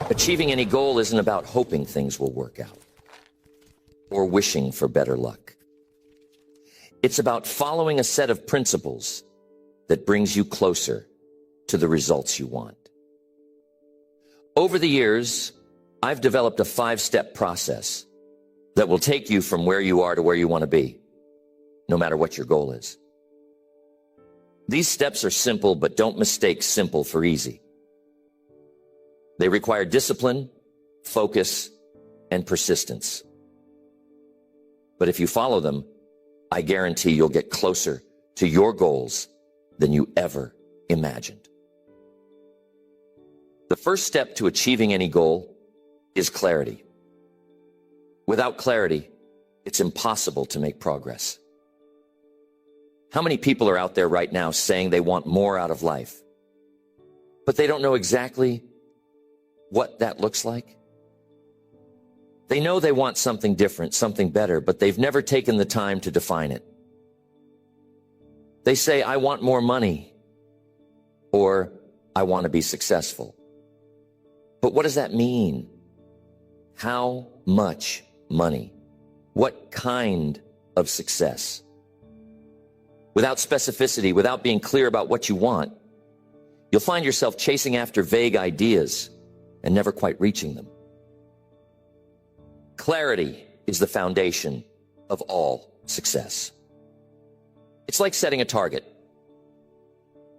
Achieving any goal isn't about hoping things will work out or wishing for better luck. It's about following a set of principles that brings you closer to the results you want. Over the years, I've developed a 5-step process that will take you from where you are to where you want to be, no matter what your goal is. These steps are simple, but don't mistake simple for easy. They require discipline, focus, and persistence. But if you follow them, I guarantee you'll get closer to your goals than you ever imagined. The first step to achieving any goal is clarity. Without clarity, it's impossible to make progress. How many people are out there right now saying they want more out of life, but they don't know exactly what that looks like? They know they want something different, something better, but they've never taken the time to define it. They say, I want more money, or I want to be successful. But what does that mean? How much money? What kind of success? Without specificity, without being clear about what you want, you'll find yourself chasing after vague ideas and never quite reaching them. Clarity is the foundation of all success. It's like setting a target.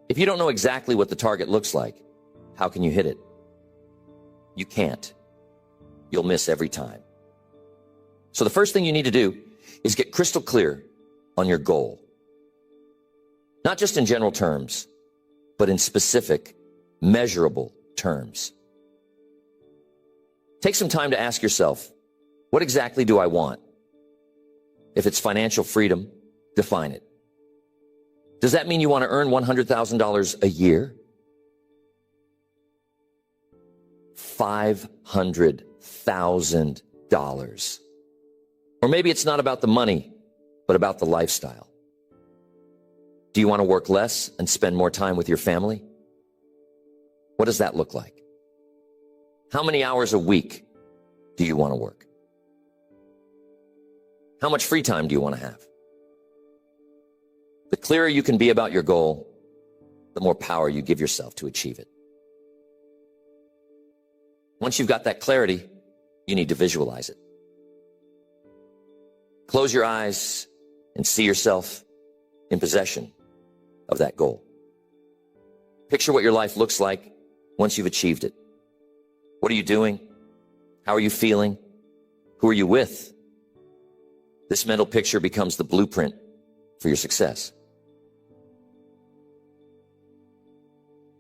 If you don't know exactly what the target looks like, how can you hit it? You can't. You'll miss every time. So the first thing you need to do is get crystal clear on your goal. Not just in general terms, but in specific, measurable terms. Take some time to ask yourself, what exactly do I want? If it's financial freedom, define it. Does that mean you want to earn $100,000 a year? $500,000. Or maybe it's not about the money, but about the lifestyle. Do you want to work less and spend more time with your family? What does that look like? How many hours a week do you want to work? How much free time do you want to have? The clearer you can be about your goal, the more power you give yourself to achieve it. Once you've got that clarity, you need to visualize it. Close your eyes and see yourself in possession of that goal. Picture what your life looks like once you've achieved it. What are you doing? How are you feeling? Who are you with? This mental picture becomes the blueprint for your success.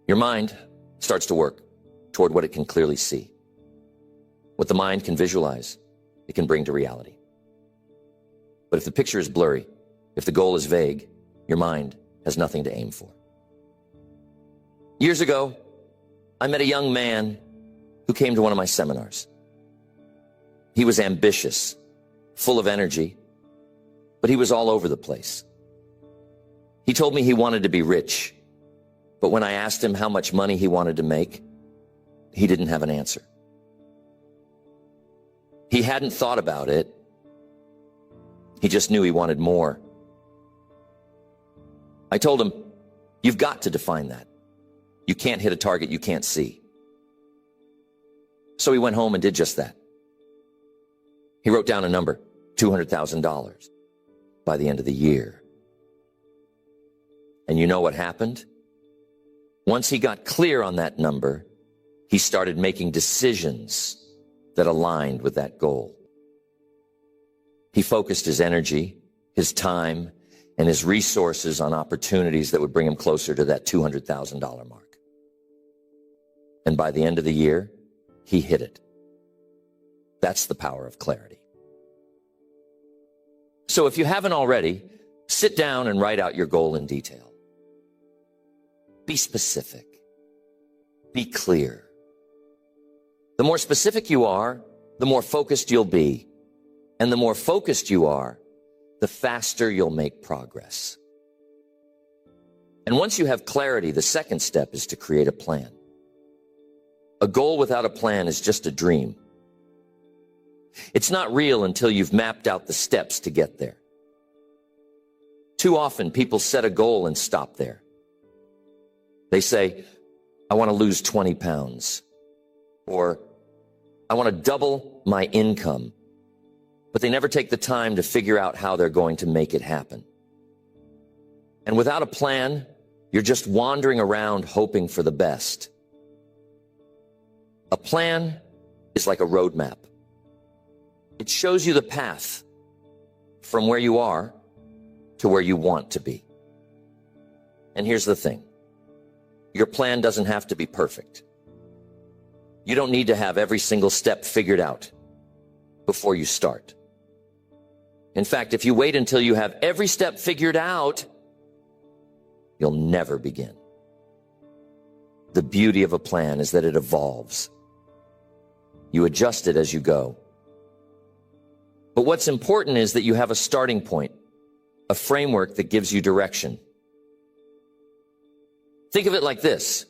Your mind starts to work toward what it can clearly see. What the mind can visualize, it can bring to reality. But if the picture is blurry, if the goal is vague, your mind has nothing to aim for. Years ago, I met a young man who came to one of my seminars. He was ambitious, full of energy, but he was all over the place. He told me he wanted to be rich, but when I asked him how much money he wanted to make, he didn't have an answer. He hadn't thought about it. He just knew he wanted more. I told him, you've got to define that. You can't hit a target you can't see. So he went home and did just that. He wrote down a number, $200,000 by the end of the year. And you know what happened? Once he got clear on that number, he started making decisions that aligned with that goal. He focused his energy, his time, and his resources on opportunities that would bring him closer to that $200,000 mark. And by the end of the year, he hit it. That's the power of clarity. So if you haven't already, sit down and write out your goal in detail. Be specific. Be clear. The more specific you are, the more focused you'll be. And the more focused you are, the faster you'll make progress. And once you have clarity, the second step is to create a plan. A goal without a plan is just a dream. It's not real until you've mapped out the steps to get there. Too often, people set a goal and stop there. They say, I want to lose 20 pounds, or I want to double my income, but they never take the time to figure out how they're going to make it happen. And without a plan, you're just wandering around hoping for the best. A plan is like a roadmap. It shows you the path from where you are to where you want to be. And here's the thing. Your plan doesn't have to be perfect. You don't need to have every single step figured out before you start. In fact, if you wait until you have every step figured out, you'll never begin. The beauty of a plan is that it evolves. You adjust it as you go. But what's important is that you have a starting point, a framework that gives you direction. Think of it like this.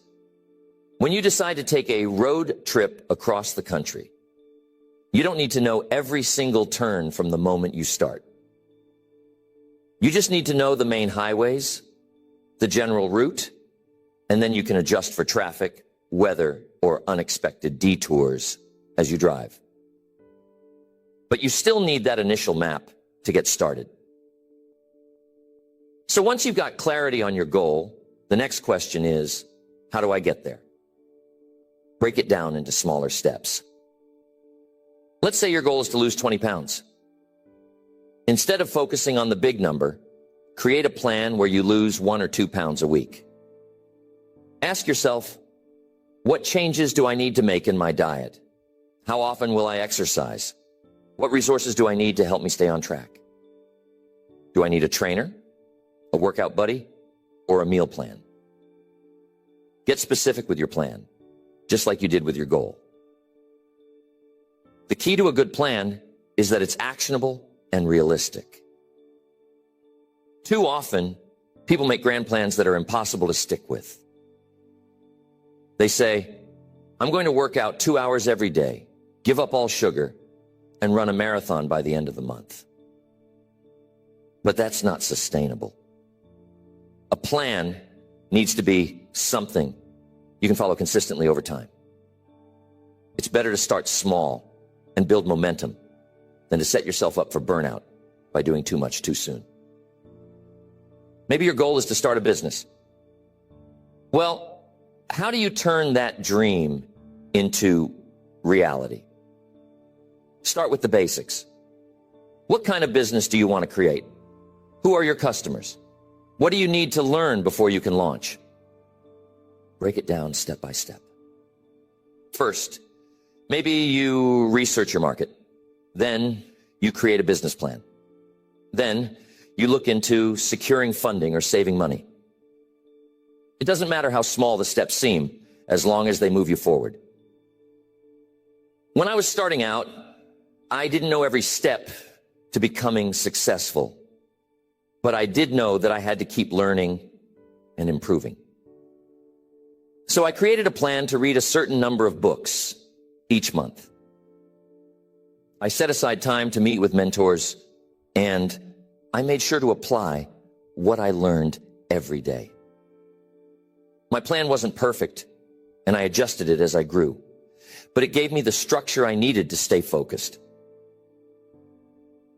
When you decide to take a road trip across the country, you don't need to know every single turn from the moment you start. You just need to know the main highways, the general route, and then you can adjust for traffic, weather, or unexpected detours as you drive. But you still need that initial map to get started. So once you've got clarity on your goal, the next question is, how do I get there? Break it down into smaller steps. Let's say your goal is to lose 20 pounds. Instead of focusing on the big number, create a plan where you lose 1 or 2 pounds a week. Ask yourself, what changes do I need to make in my diet? How often will I exercise? What resources do I need to help me stay on track? Do I need a trainer, a workout buddy, or a meal plan? Get specific with your plan, just like you did with your goal. The key to a good plan is that it's actionable and realistic. Too often, people make grand plans that are impossible to stick with. They say, I'm going to work out 2 hours every day, give up all sugar, and run a marathon by the end of the month. But that's not sustainable. A plan needs to be something you can follow consistently over time. It's better to start small and build momentum than to set yourself up for burnout by doing too much too soon. Maybe your goal is to start a business. Well, how do you turn that dream into reality? Start with the basics. What kind of business do you want to create? Who are your customers? What do you need to learn before you can launch? Break it down step by step. First, maybe you research your market. Then you create a business plan. Then you look into securing funding or saving money. It doesn't matter how small the steps seem, as long as they move you forward. When I was starting out, I didn't know every step to becoming successful, but I did know that I had to keep learning and improving. So I created a plan to read a certain number of books each month. I set aside time to meet with mentors, and I made sure to apply what I learned every day. My plan wasn't perfect, and I adjusted it as I grew, but it gave me the structure I needed to stay focused.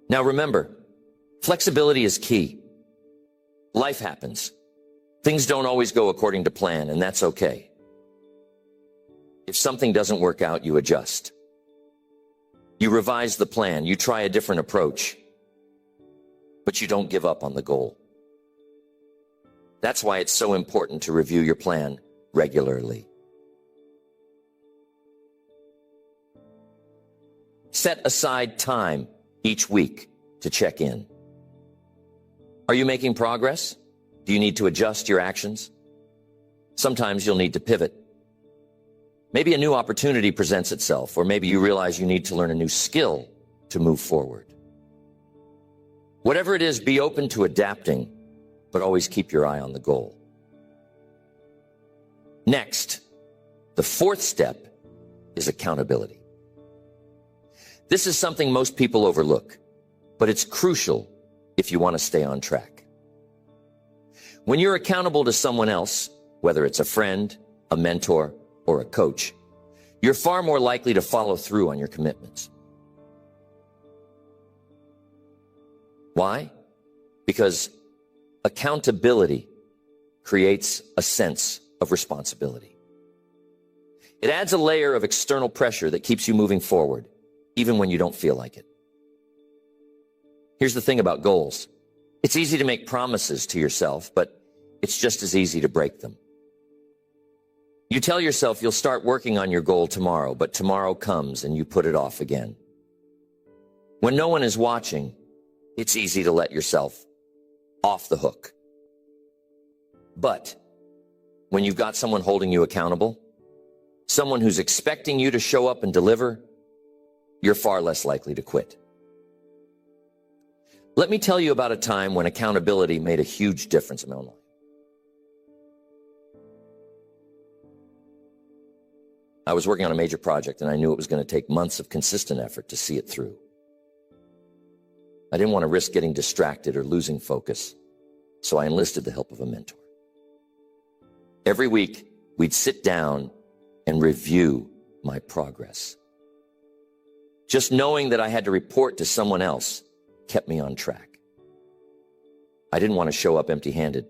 Now remember, flexibility is key. Life happens. Things don't always go according to plan, and that's okay. If something doesn't work out, you adjust. You revise the plan, you try a different approach, but you don't give up on the goal. That's why it's so important to review your plan regularly. Set aside time each week to check in. Are you making progress? Do you need to adjust your actions? Sometimes you'll need to pivot. Maybe a new opportunity presents itself, or maybe you realize you need to learn a new skill to move forward. Whatever it is, be open to adapting, but always keep your eye on the goal. Next, the fourth step is accountability. This is something most people overlook, but it's crucial if you want to stay on track. When you're accountable to someone else, whether it's a friend, a mentor, or a coach, you're far more likely to follow through on your commitments. Why? Because accountability creates a sense of responsibility. It adds a layer of external pressure that keeps you moving forward, even when you don't feel like it. Here's the thing about goals. It's easy to make promises to yourself, but it's just as easy to break them. You tell yourself you'll start working on your goal tomorrow, but tomorrow comes and you put it off again. When no one is watching, it's easy to let yourself off the hook. But when you've got someone holding you accountable, someone who's expecting you to show up and deliver, you're far less likely to quit. Let me tell you about a time when accountability made a huge difference in my own life. I was working on a major project, and I knew it was going to take months of consistent effort to see it through. I didn't want to risk getting distracted or losing focus, so I enlisted the help of a mentor. Every week, we'd sit down and review my progress. Just knowing that I had to report to someone else kept me on track. I didn't want to show up empty-handed,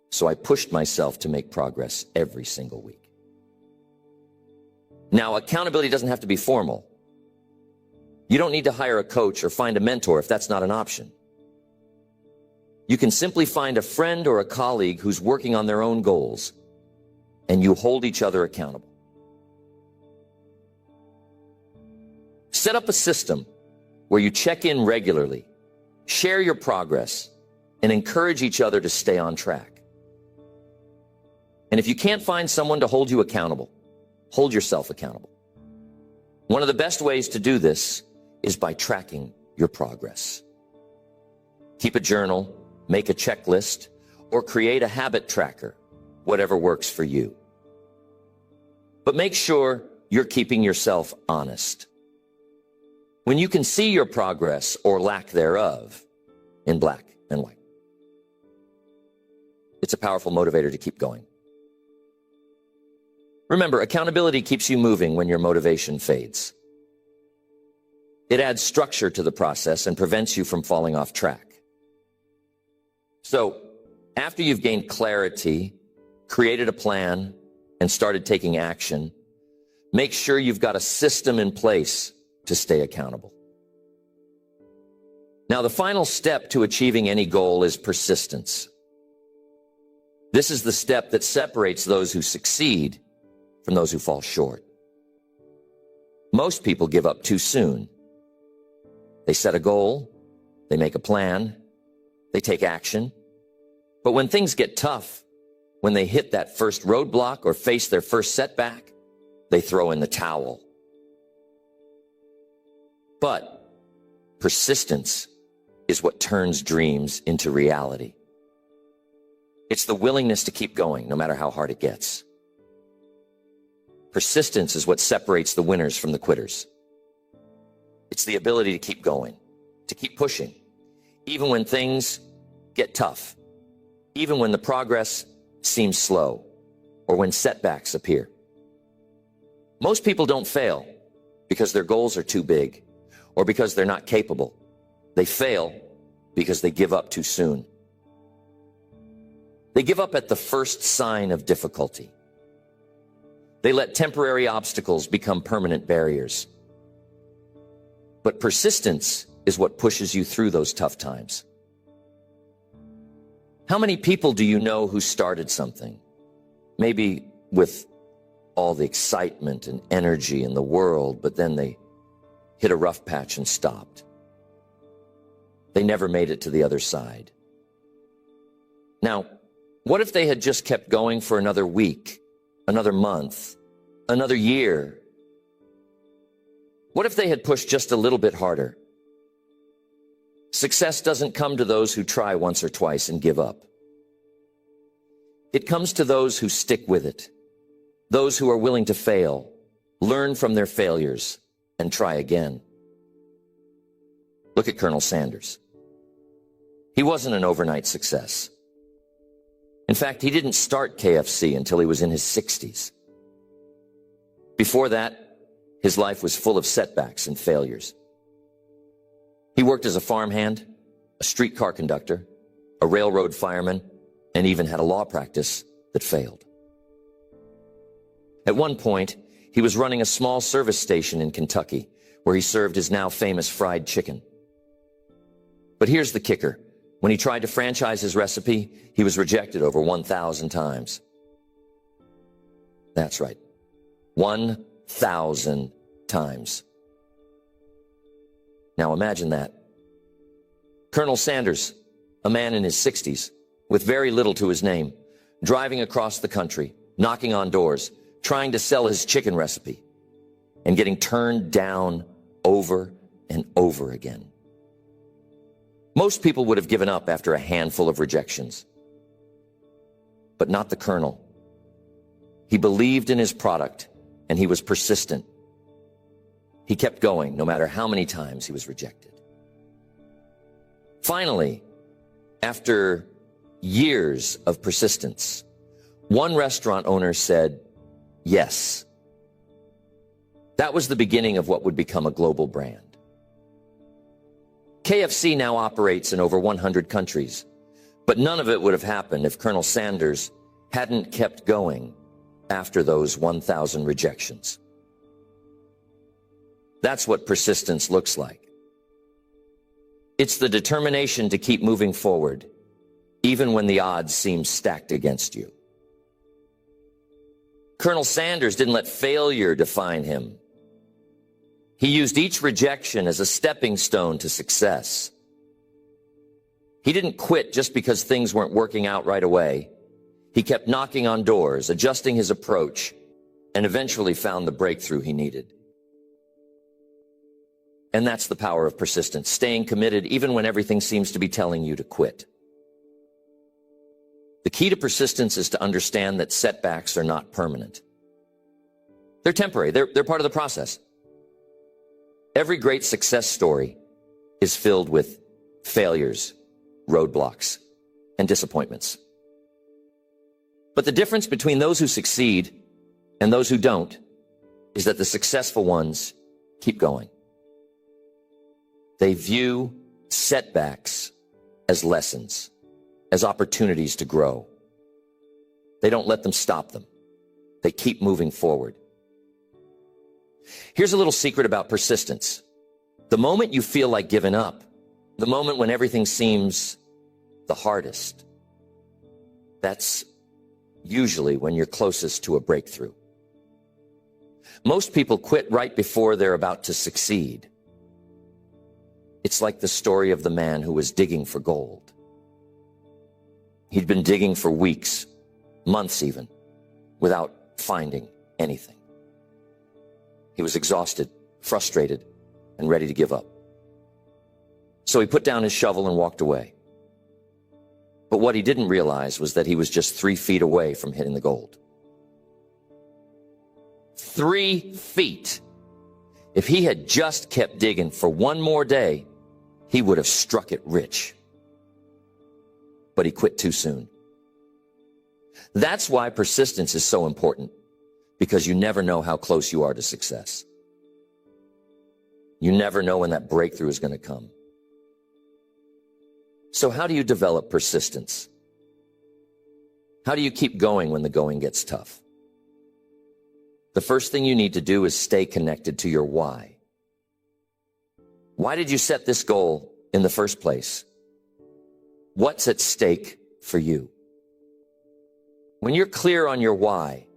so I pushed myself to make progress every single week. Now, accountability doesn't have to be formal. You don't need to hire a coach or find a mentor if that's not an option. You can simply find a friend or a colleague who's working on their own goals, and you hold each other accountable. Set up a system where you check in regularly, share your progress, and encourage each other to stay on track. And if you can't find someone to hold you accountable, hold yourself accountable. One of the best ways to do this is by tracking your progress. Keep a journal, make a checklist, or create a habit tracker, whatever works for you. But make sure you're keeping yourself honest. When you can see your progress or lack thereof in black and white, it's a powerful motivator to keep going. Remember, accountability keeps you moving when your motivation fades. It adds structure to the process and prevents you from falling off track. So, after you've gained clarity, created a plan, and started taking action, make sure you've got a system in place to stay accountable. Now, the final step to achieving any goal is persistence. This is the step that separates those who succeed from those who fall short. Most people give up too soon. They set a goal, they make a plan, they take action. But when things get tough, when they hit that first roadblock or face their first setback, they throw in the towel. But persistence is what turns dreams into reality. It's the willingness to keep going, no matter how hard it gets. Persistence is what separates the winners from the quitters. It's the ability to keep going, to keep pushing, even when things get tough, even when the progress seems slow, or when setbacks appear. Most people don't fail because their goals are too big, or because they're not capable. They fail because they give up too soon. They give up at the first sign of difficulty. They let temporary obstacles become permanent barriers. But persistence is what pushes you through those tough times. How many people do you know who started something, maybe with all the excitement and energy in the world, but then they hit a rough patch and stopped? They never made it to the other side. Now, what if they had just kept going for another week, another month, another year? What if they had pushed just a little bit harder? Success doesn't come to those who try once or twice and give up. It comes to those who stick with it, those who are willing to fail, learn from their failures, and try again. Look at Colonel Sanders. He wasn't an overnight success. In fact, he didn't start KFC until he was in his 60s. Before that, his life was full of setbacks and failures. He worked as a farmhand, a streetcar conductor, a railroad fireman, and even had a law practice that failed. At one point, he was running a small service station in Kentucky, where he served his now famous fried chicken. But here's the kicker. When he tried to franchise his recipe, he was rejected over 1,000 times. That's right. 1,000 times. Now imagine that. Colonel Sanders, a man in his 60s, with very little to his name, driving across the country, knocking on doors, trying to sell his chicken recipe, and getting turned down over and over again. Most people would have given up after a handful of rejections. But not the Colonel. He believed in his product, and he was persistent. He kept going, no matter how many times he was rejected. Finally, after years of persistence, one restaurant owner said, yes. That was the beginning of what would become a global brand. KFC now operates in over 100 countries, but none of it would have happened if Colonel Sanders hadn't kept going after those 1,000 rejections. That's what persistence looks like. It's the determination to keep moving forward, even when the odds seem stacked against you. Colonel Sanders didn't let failure define him. He used each rejection as a stepping stone to success. He didn't quit just because things weren't working out right away. He kept knocking on doors, adjusting his approach, and eventually found the breakthrough he needed. And that's the power of persistence, staying committed even when everything seems to be telling you to quit. The key to persistence is to understand that setbacks are not permanent. They're temporary. They're part of the process. Every great success story is filled with failures, roadblocks, and disappointments. But the difference between those who succeed and those who don't is that the successful ones keep going. They view setbacks as lessons, as opportunities to grow. They don't let them stop them. They keep moving forward. Here's a little secret about persistence. The moment you feel like giving up, the moment when everything seems the hardest, that's usually when you're closest to a breakthrough. Most people quit right before they're about to succeed. It's like the story of the man who was digging for gold. He'd been digging for weeks, months even, without finding anything. He was exhausted, frustrated, and ready to give up. So he put down his shovel and walked away. But what he didn't realize was that he was just 3 feet away from hitting the gold. 3 feet. If he had just kept digging for one more day, he would have struck it rich. But he quit too soon. That's why persistence is so important, because you never know how close you are to success. You never know when that breakthrough is going to come. So how do you develop persistence? How do you keep going when the going gets tough? The first thing you need to do is stay connected to your why. Why did you set this goal in the first place? What's at stake for you? When you're clear on your why,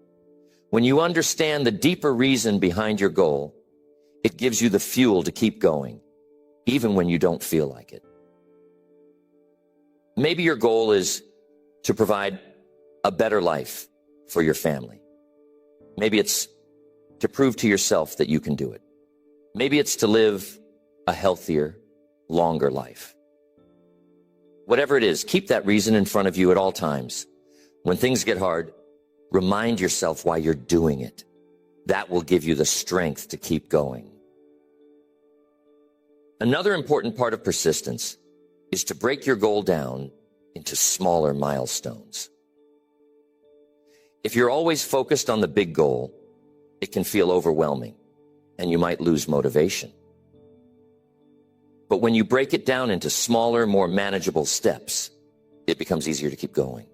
when you understand the deeper reason behind your goal, it gives you the fuel to keep going, even when you don't feel like it. Maybe your goal is to provide a better life for your family. Maybe it's to prove to yourself that you can do it. Maybe it's to live a healthier, longer life. Whatever it is, keep that reason in front of you at all times. When things get hard, remind yourself why you're doing it. That will give you the strength to keep going. Another important part of persistence is to break your goal down into smaller milestones. If you're always focused on the big goal, it can feel overwhelming and you might lose motivation. But when you break it down into smaller, more manageable steps, it becomes easier to keep going.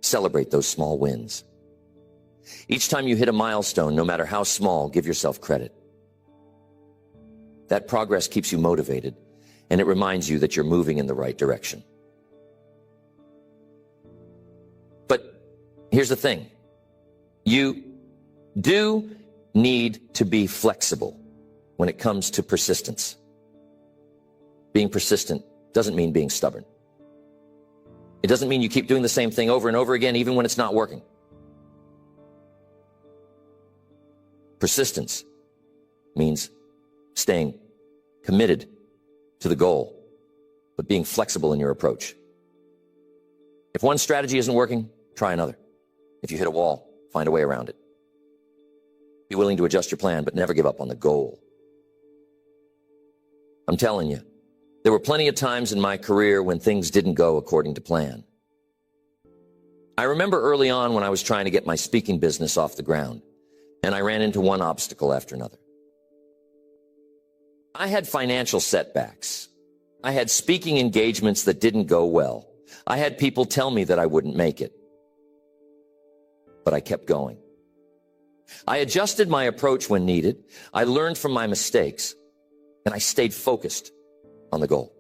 Celebrate those small wins. Each time you hit a milestone, no matter how small, give yourself credit. That progress keeps you motivated, and it reminds you that you're moving in the right direction. But here's the thing. You do need to be flexible when it comes to persistence. Being persistent doesn't mean being stubborn. It doesn't mean you keep doing the same thing over and over again, even when it's not working. Persistence means staying committed to the goal, but being flexible in your approach. If one strategy isn't working, try another. If you hit a wall, find a way around it. Be willing to adjust your plan, but never give up on the goal. I'm telling you, there were plenty of times in my career when things didn't go according to plan. I remember early on when I was trying to get my speaking business off the ground, and I ran into one obstacle after another. I had financial setbacks. I had speaking engagements that didn't go well. I had people tell me that I wouldn't make it. But I kept going. I adjusted my approach when needed. I learned from my mistakes, and I stayed focused on the goal.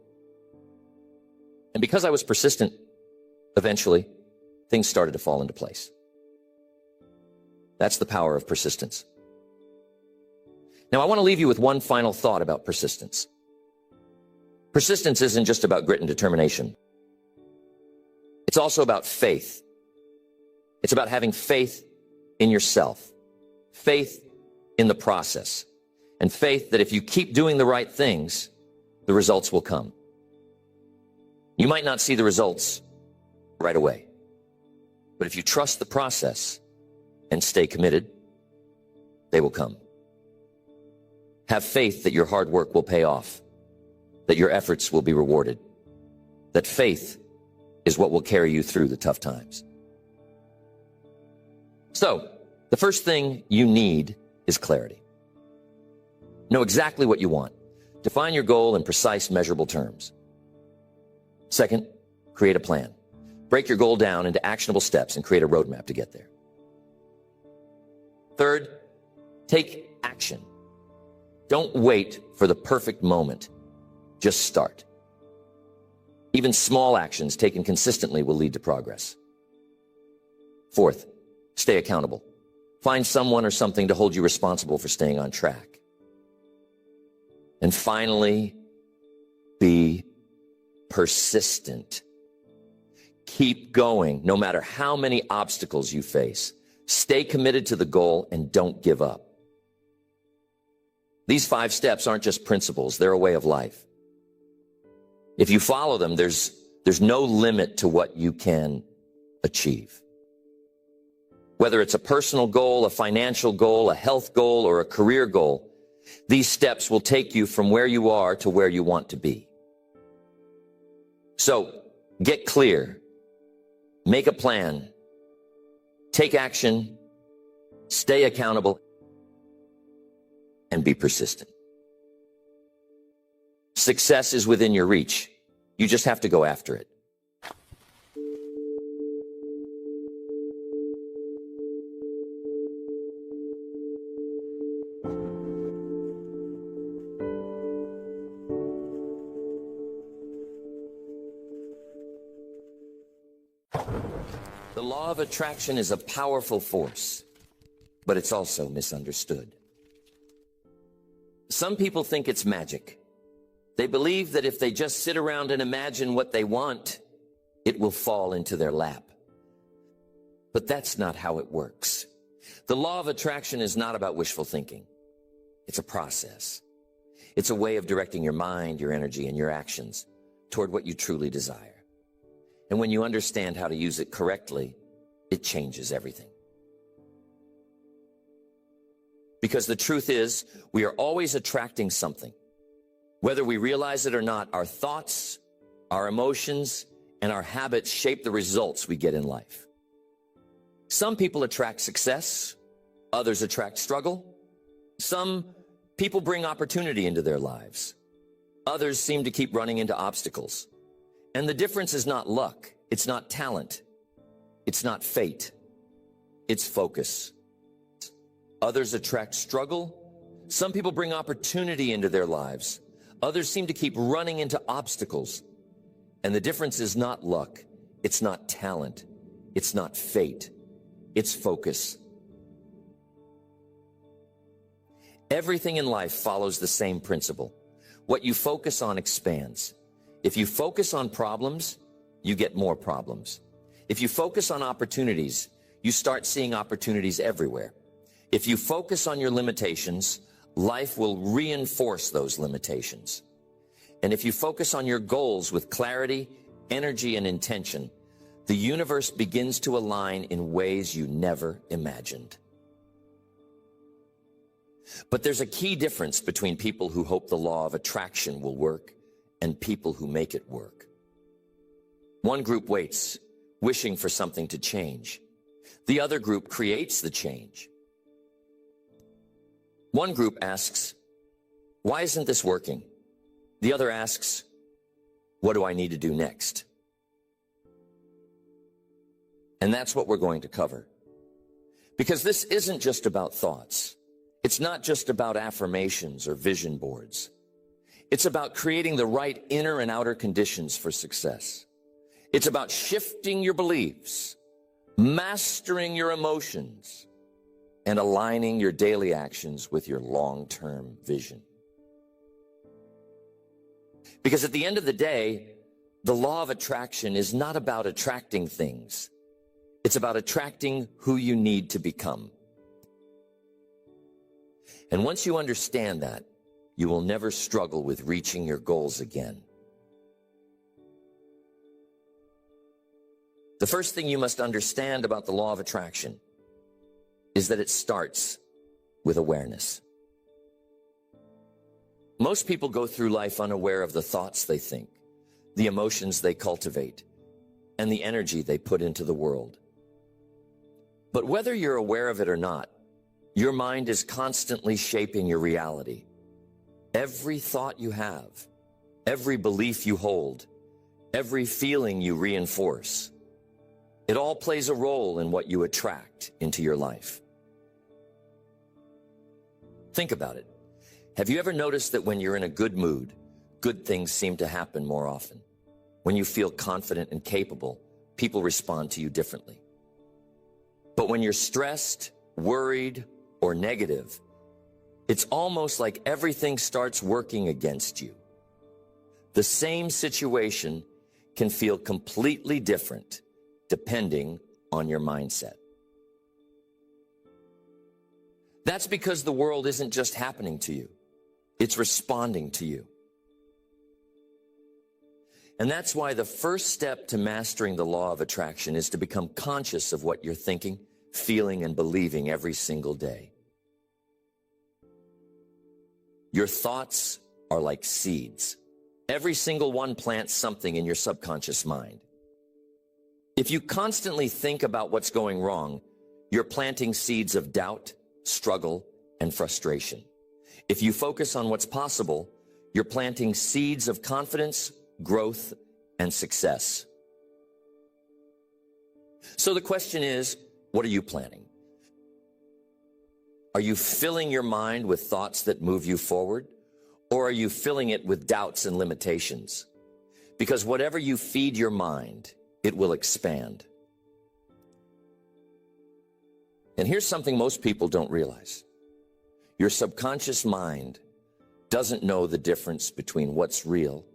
And because I was persistent, eventually, things started to fall into place. That's the power of persistence. Now, I want to leave you with one final thought about persistence. Persistence isn't just about grit and determination. It's also about faith. It's about having faith in yourself, faith in the process, and faith that if you keep doing the right things, the results will come. You might not see the results right away, but if you trust the process and stay committed, they will come. Have faith that your hard work will pay off, that your efforts will be rewarded, that faith is what will carry you through the tough times. So, the first thing you need is clarity. Know exactly what you want. Define your goal in precise, measurable terms. Second, create a plan. Break your goal down into actionable steps and create a roadmap to get there. Third, take action. Don't wait for the perfect moment. Just start. Even small actions taken consistently will lead to progress. Fourth, stay accountable. Find someone or something to hold you responsible for staying on track. And finally, be persistent. Keep going, no matter how many obstacles you face. Stay committed to the goal and don't give up. These 5 steps aren't just principles, they're a way of life. If you follow them, there's no limit to what you can achieve. Whether it's a personal goal, a financial goal, a health goal, or a career goal, these steps will take you from where you are to where you want to be. So, get clear, make a plan, take action, stay accountable, and be persistent. Success is within your reach. You just have to go after it. The law of attraction is a powerful force, but it's also misunderstood. Some people think it's magic. They believe that if they just sit around and imagine what they want, it will fall into their lap. But that's not how it works. The law of attraction is not about wishful thinking. It's a process. It's a way of directing your mind, your energy, and your actions toward what you truly desire. And when you understand how to use it correctly, it changes everything. Because the truth is, we are always attracting something. Whether we realize it or not, our thoughts, our emotions, and our habits shape the results we get in life. Some people attract success, others attract struggle. Some people bring opportunity into their lives. Others seem to keep running into obstacles. And the difference is not luck, it's not talent, it's not fate, it's focus. Others attract struggle. Some people bring opportunity into their lives. Others seem to keep running into obstacles. And the difference is not luck, it's not talent, it's not fate, it's focus. Everything in life follows the same principle. What you focus on expands. If you focus on problems, you get more problems. If you focus on opportunities, you start seeing opportunities everywhere. If you focus on your limitations, life will reinforce those limitations. And if you focus on your goals with clarity, energy, and intention, the universe begins to align in ways you never imagined. But there's a key difference between people who hope the law of attraction will work and people who make it work. One group waits, wishing for something to change. The other group creates the change. One group asks, why isn't this working? The other asks, what do I need to do next? And that's what we're going to cover. Because this isn't just about thoughts. It's not just about affirmations or vision boards. It's about creating the right inner and outer conditions for success. It's about shifting your beliefs, mastering your emotions, and aligning your daily actions with your long-term vision. Because at the end of the day, the law of attraction is not about attracting things. It's about attracting who you need to become. And once you understand that, you will never struggle with reaching your goals again. The first thing you must understand about the law of attraction is that it starts with awareness. Most people go through life unaware of the thoughts they think, the emotions they cultivate, and the energy they put into the world. But whether you're aware of it or not, your mind is constantly shaping your reality. Every thought you have, every belief you hold, every feeling you reinforce, it all plays a role in what you attract into your life. Think about it. Have you ever noticed that when you're in a good mood, good things seem to happen more often? When you feel confident and capable, people respond to you differently. But when you're stressed, worried, or negative, it's almost like everything starts working against you. The same situation can feel completely different depending on your mindset. That's because the world isn't just happening to you. It's responding to you. And that's why the first step to mastering the law of attraction is to become conscious of what you're thinking, feeling, and believing every single day. Your thoughts are like seeds. Every single one plants something in your subconscious mind. If you constantly think about what's going wrong, you're planting seeds of doubt, struggle, and frustration. If you focus on what's possible, you're planting seeds of confidence, growth, and success. So the question is, what are you planting? Are you filling your mind with thoughts that move you forward? Or are you filling it with doubts and limitations? Because whatever you feed your mind, it will expand. And here's something most people don't realize. Your subconscious mind doesn't know the difference between what's real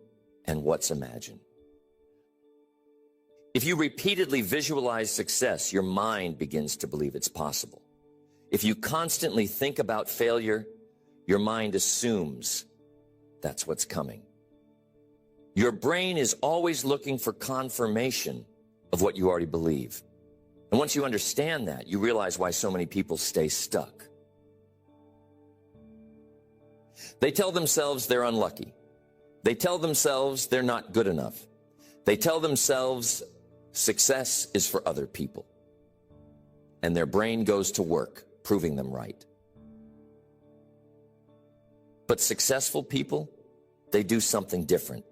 and what's imagined. If you repeatedly visualize success, your mind begins to believe it's possible. If you constantly think about failure, your mind assumes that's what's coming. Your brain is always looking for confirmation of what you already believe. And once you understand that, you realize why so many people stay stuck. They tell themselves they're unlucky. They tell themselves they're not good enough. They tell themselves success is for other people. And their brain goes to work, proving them right. But successful people, they do something different.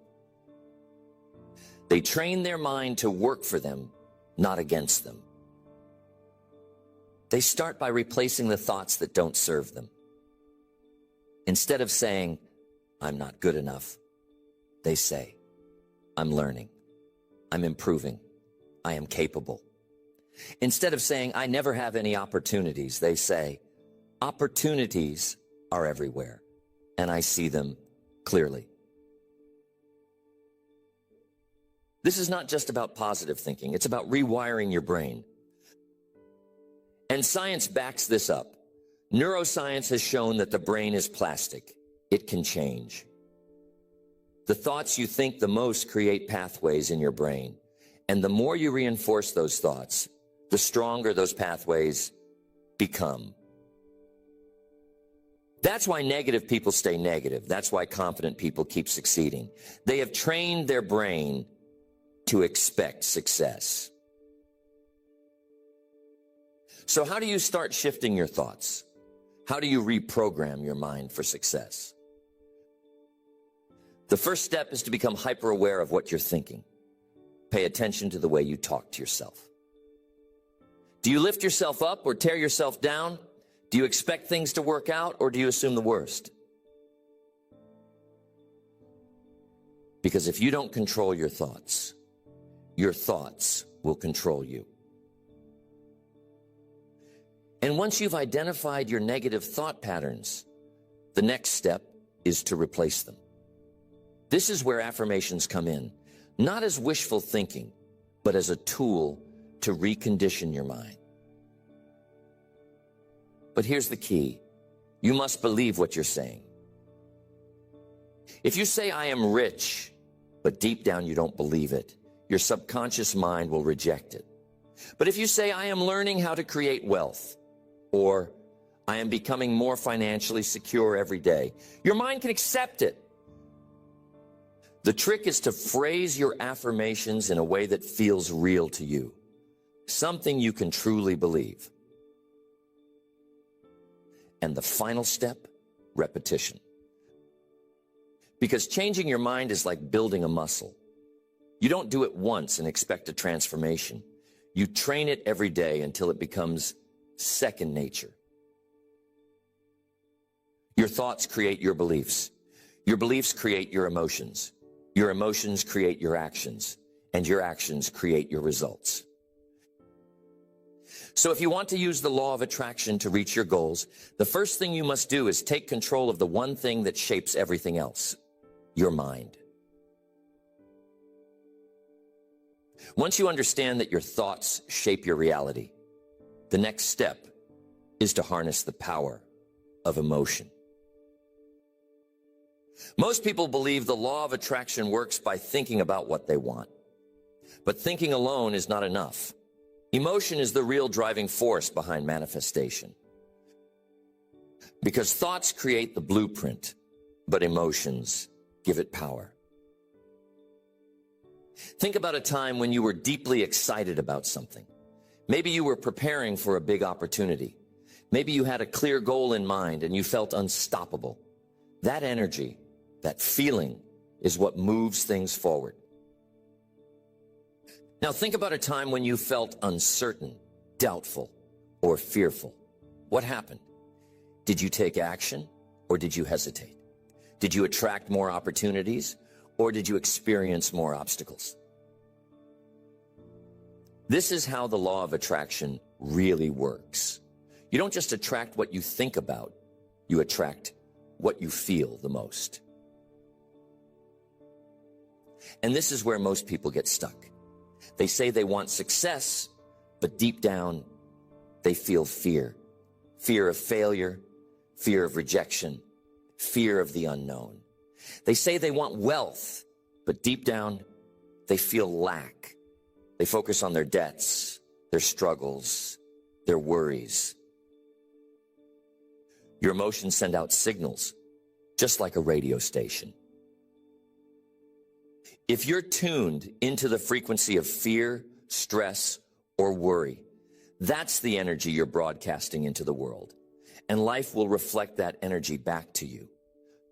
They train their mind to work for them, not against them. They start by replacing the thoughts that don't serve them. Instead of saying, I'm not good enough, they say, I'm learning, I'm improving, I am capable. Instead of saying, I never have any opportunities, they say, opportunities are everywhere, and I see them clearly. This is not just about positive thinking, it's about rewiring your brain. And science backs this up. Neuroscience has shown that the brain is plastic. It can change. The thoughts you think the most create pathways in your brain. And the more you reinforce those thoughts, the stronger those pathways become. That's why negative people stay negative. That's why confident people keep succeeding. They have trained their brain to expect success. So how do you start shifting your thoughts? How do you reprogram your mind for success? The first step is to become hyper-aware of what you're thinking. Pay attention to the way you talk to yourself. Do you lift yourself up or tear yourself down? Do you expect things to work out or do you assume the worst? Because if you don't control your thoughts will control you. And once you've identified your negative thought patterns, the next step is to replace them. This is where affirmations come in, not as wishful thinking, but as a tool to recondition your mind. But here's the key. You must believe what you're saying. If you say, I am rich, but deep down you don't believe it, your subconscious mind will reject it. But if you say, I am learning how to create wealth, or I am becoming more financially secure every day, your mind can accept it. The trick is to phrase your affirmations in a way that feels real to you, something you can truly believe. And the final step, repetition. Because changing your mind is like building a muscle. You don't do it once and expect a transformation. You train it every day until it becomes second nature. Your thoughts create your beliefs. Your beliefs create your emotions. Your emotions create your actions. And your actions create your results. So if you want to use the law of attraction to reach your goals, the first thing you must do is take control of the one thing that shapes everything else, your mind. Once you understand that your thoughts shape your reality, the next step is to harness the power of emotion. Most people believe the law of attraction works by thinking about what they want. But thinking alone is not enough. Emotion is the real driving force behind manifestation. Because thoughts create the blueprint, but emotions give it power. Think about a time when you were deeply excited about something. Maybe you were preparing for a big opportunity. Maybe you had a clear goal in mind and you felt unstoppable. That energy, that feeling, is what moves things forward. Now think about a time when you felt uncertain, doubtful, or fearful. What happened? Did you take action or did you hesitate? Did you attract more opportunities or did you experience more obstacles? This is how the law of attraction really works. You don't just attract what you think about, you attract what you feel the most. And this is where most people get stuck. They say they want success, but deep down, they feel fear. Fear of failure, fear of rejection, fear of the unknown. They say they want wealth, but deep down, they feel lack. They focus on their debts, their struggles, their worries. Your emotions send out signals. just like a radio station. If you're tuned into the frequency of fear, stress, or worry, that's the energy you're broadcasting into the world, and life will reflect that energy back to you.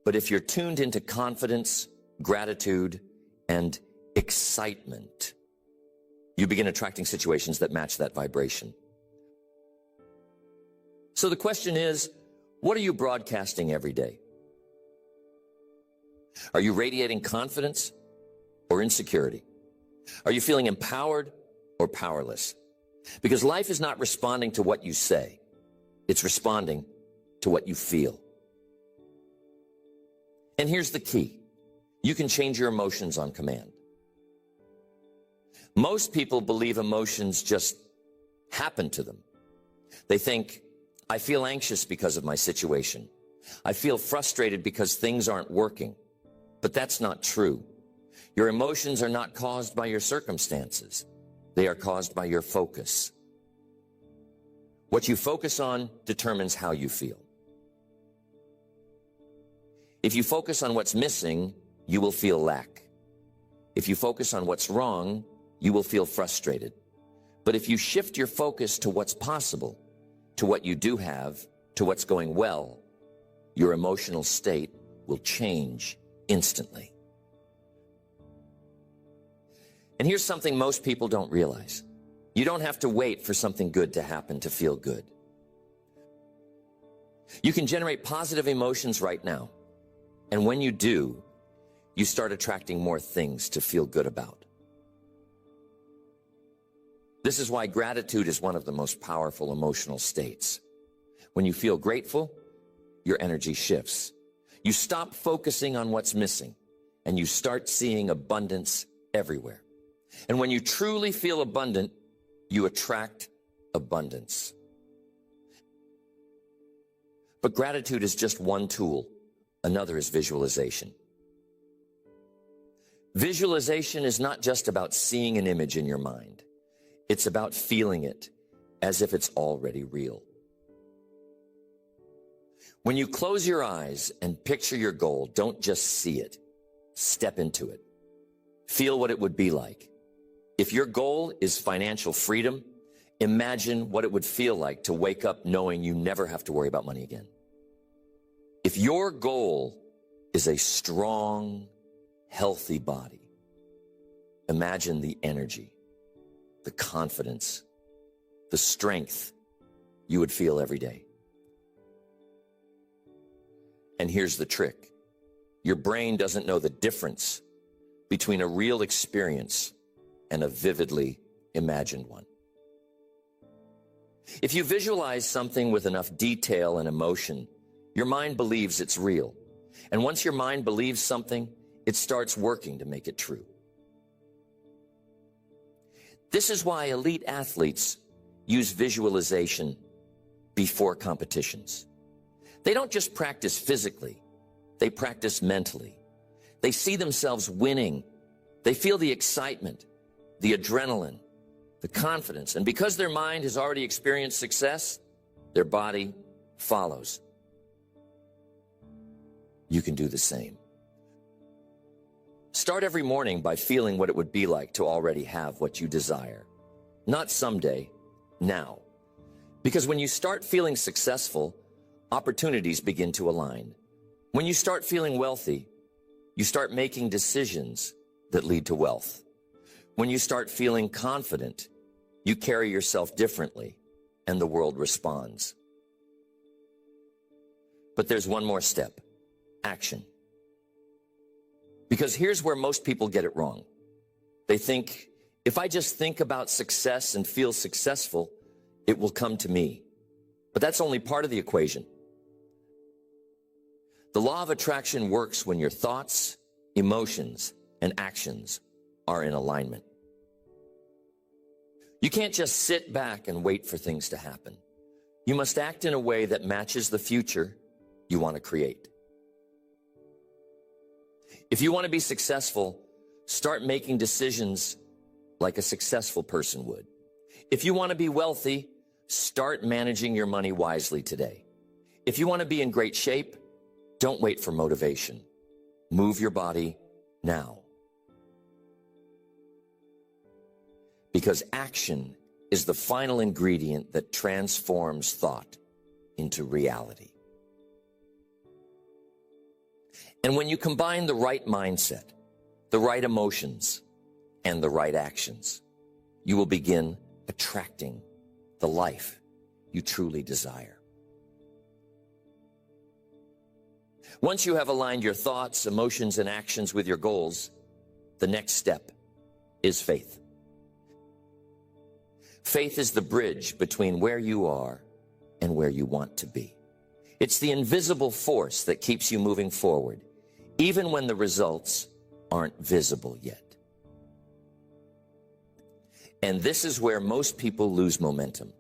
But if you're tuned into confidence, gratitude, and excitement, you begin attracting situations that match that vibration. So the question is, what are you broadcasting every day? Are you radiating confidence or insecurity? Are you feeling empowered or powerless? Because life is not responding to what you say. It's responding to what you feel. And here's the key. You can change your emotions on command. Most people believe emotions just happen to them. They think, I feel anxious because of my situation. I feel frustrated because things aren't working. But that's not true. Your emotions are not caused by your circumstances. They are caused by your focus. What you focus on determines how you feel. If you focus on what's missing, you will feel lack. If you focus on what's wrong, you will feel frustrated. But if you shift your focus to what's possible, to what you do have, to what's going well, your emotional state will change instantly. And here's something most people don't realize. You don't have to wait for something good to happen to feel good. You can generate positive emotions right now. And when you do, you start attracting more things to feel good about. This is why gratitude is one of the most powerful emotional states. When you feel grateful, your energy shifts. You stop focusing on what's missing, and you start seeing abundance everywhere. And when you truly feel abundant, you attract abundance. But gratitude is just one tool. Another is visualization. Visualization is not just about seeing an image in your mind. It's about feeling it as if it's already real. When you close your eyes and picture your goal, don't just see it. Step into it. Feel what it would be like. If your goal is financial freedom, imagine what it would feel like to wake up knowing you never have to worry about money again. If your goal is a strong, healthy body, imagine the energy, the confidence, the strength you would feel every day. And here's the trick. Your brain doesn't know the difference between a real experience and a vividly imagined one. If you visualize something with enough detail and emotion, your mind believes it's real. And once your mind believes something, it starts working to make it true. This is why elite athletes use visualization before competitions. They don't just practice physically, they practice mentally. They see themselves winning. They feel the excitement, the adrenaline, the confidence. And because their mind has already experienced success, their body follows. You can do the same. Start every morning by feeling what it would be like to already have what you desire. Not someday, now. Because when you start feeling successful, opportunities begin to align. When you start feeling wealthy, you start making decisions that lead to wealth. When you start feeling confident, you carry yourself differently, and the world responds. But there's one more step. Action. Because here's where most people get it wrong. They think, if I just think about success and feel successful, it will come to me. But that's only part of the equation. The law of attraction works when your thoughts, emotions, and actions are in alignment. You can't just sit back and wait for things to happen. You must act in a way that matches the future you want to create. If you want to be successful, start making decisions like a successful person would. If you want to be wealthy, start managing your money wisely today. If you want to be in great shape, Don't wait for motivation. Move your body now. Because action is the final ingredient that transforms thought into reality. And when you combine the right mindset, the right emotions, and the right actions, you will begin attracting the life you truly desire. Once you have aligned your thoughts, emotions, and actions with your goals, the next step is faith. Faith is the bridge between where you are and where you want to be. It's the invisible force that keeps you moving forward, even when the results aren't visible yet. And this is where most people lose momentum.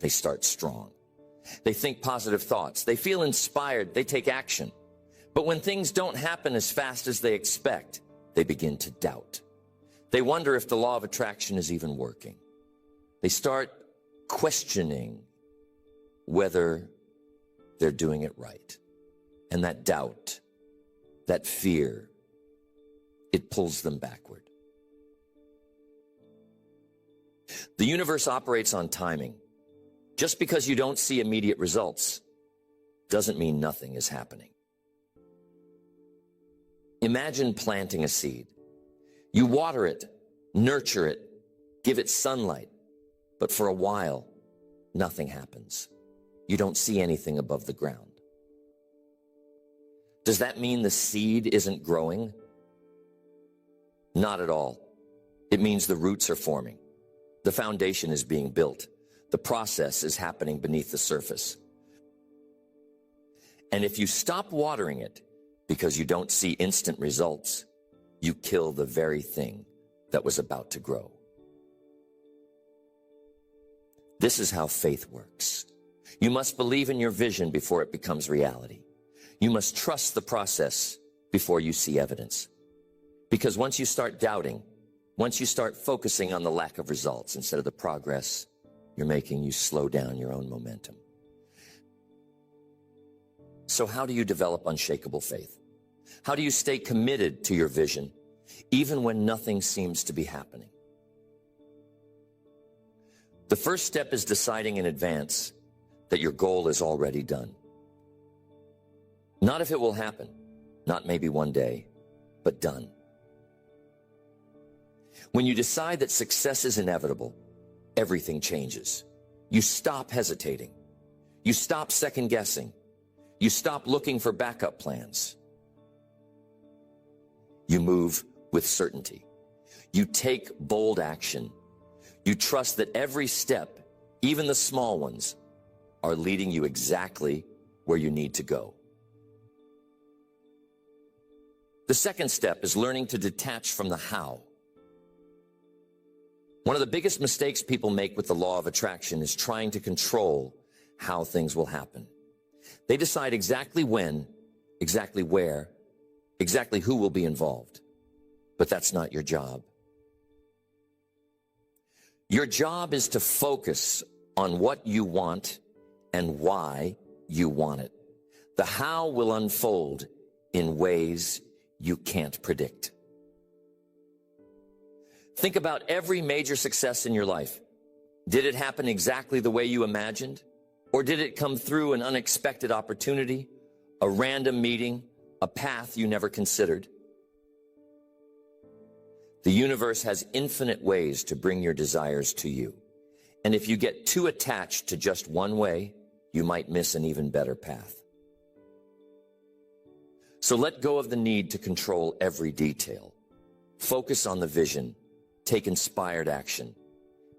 They start strong. They think positive thoughts. They feel inspired. They take action. But when things don't happen as fast as they expect, they begin to doubt. They wonder if the law of attraction is even working. They start questioning whether they're doing it right. And that doubt, that fear, it pulls them backward. The universe operates on timing. Just because you don't see immediate results doesn't mean nothing is happening. Imagine planting a seed. You water it, nurture it, give it sunlight, but for a while, nothing happens. You don't see anything above the ground. Does that mean the seed isn't growing? Not at all. It means the roots are forming. The foundation is being built. The process is happening beneath the surface. And if you stop watering it because you don't see instant results, you kill the very thing that was about to grow. This is how faith works. You must believe in your vision before it becomes reality. You must trust the process before you see evidence. Because once you start doubting, once you start focusing on the lack of results instead of the progress you're making, you slow down your own momentum. So how do you develop unshakable faith? How do you stay committed to your vision, even when nothing seems to be happening? The first step is deciding in advance that your goal is already done. Not if it will happen, not maybe one day, but done. When you decide that success is inevitable, everything changes. You stop hesitating. You stop second guessing. You stop looking for backup plans. You move with certainty. You take bold action. You trust that every step, even the small ones, are leading you exactly where you need to go. The second step is learning to detach from the how. One of the biggest mistakes people make with the law of attraction is trying to control how things will happen. They decide exactly when, exactly where, exactly who will be involved. But that's not your job. Your job is to focus on what you want and why you want it. The how will unfold in ways you can't predict. Think about every major success in your life. Did it happen exactly the way you imagined? Or did it come through an unexpected opportunity, a random meeting, a path you never considered? The universe has infinite ways to bring your desires to you. And if you get too attached to just one way, you might miss an even better path. So let go of the need to control every detail. Focus on the vision, take inspired action,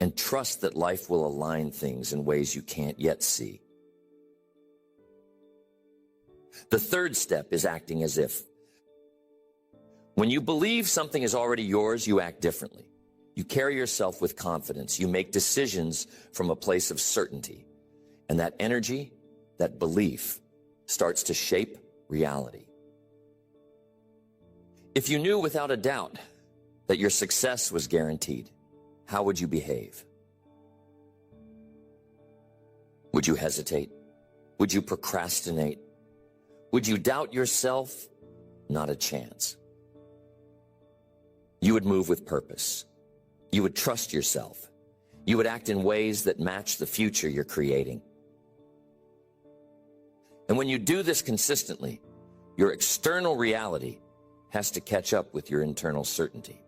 and trust that life will align things in ways you can't yet see. The third step is acting as if. When you believe something is already yours, you act differently. You carry yourself with confidence. You make decisions from a place of certainty. And that energy, that belief, starts to shape reality. If you knew without a doubt that your success was guaranteed, how would you behave? Would you hesitate? Would you procrastinate? Would you doubt yourself? Not a chance. You would move with purpose. You would trust yourself. You would act in ways that match the future you're creating. And when you do this consistently, your external reality has to catch up with your internal certainty.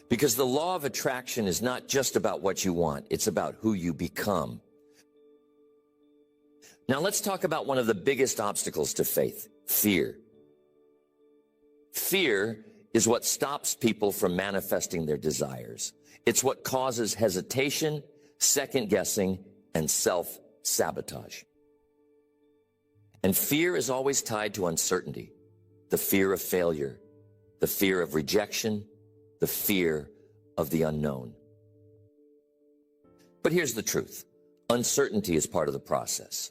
Because the law of attraction is not just about what you want, it's about who you become. Now let's talk about one of the biggest obstacles to faith, fear. Fear is what stops people from manifesting their desires. It's what causes hesitation, second guessing, and self-sabotage. And fear is always tied to uncertainty, the fear of failure, the fear of rejection, the fear of the unknown. But here's the truth. Uncertainty is part of the process.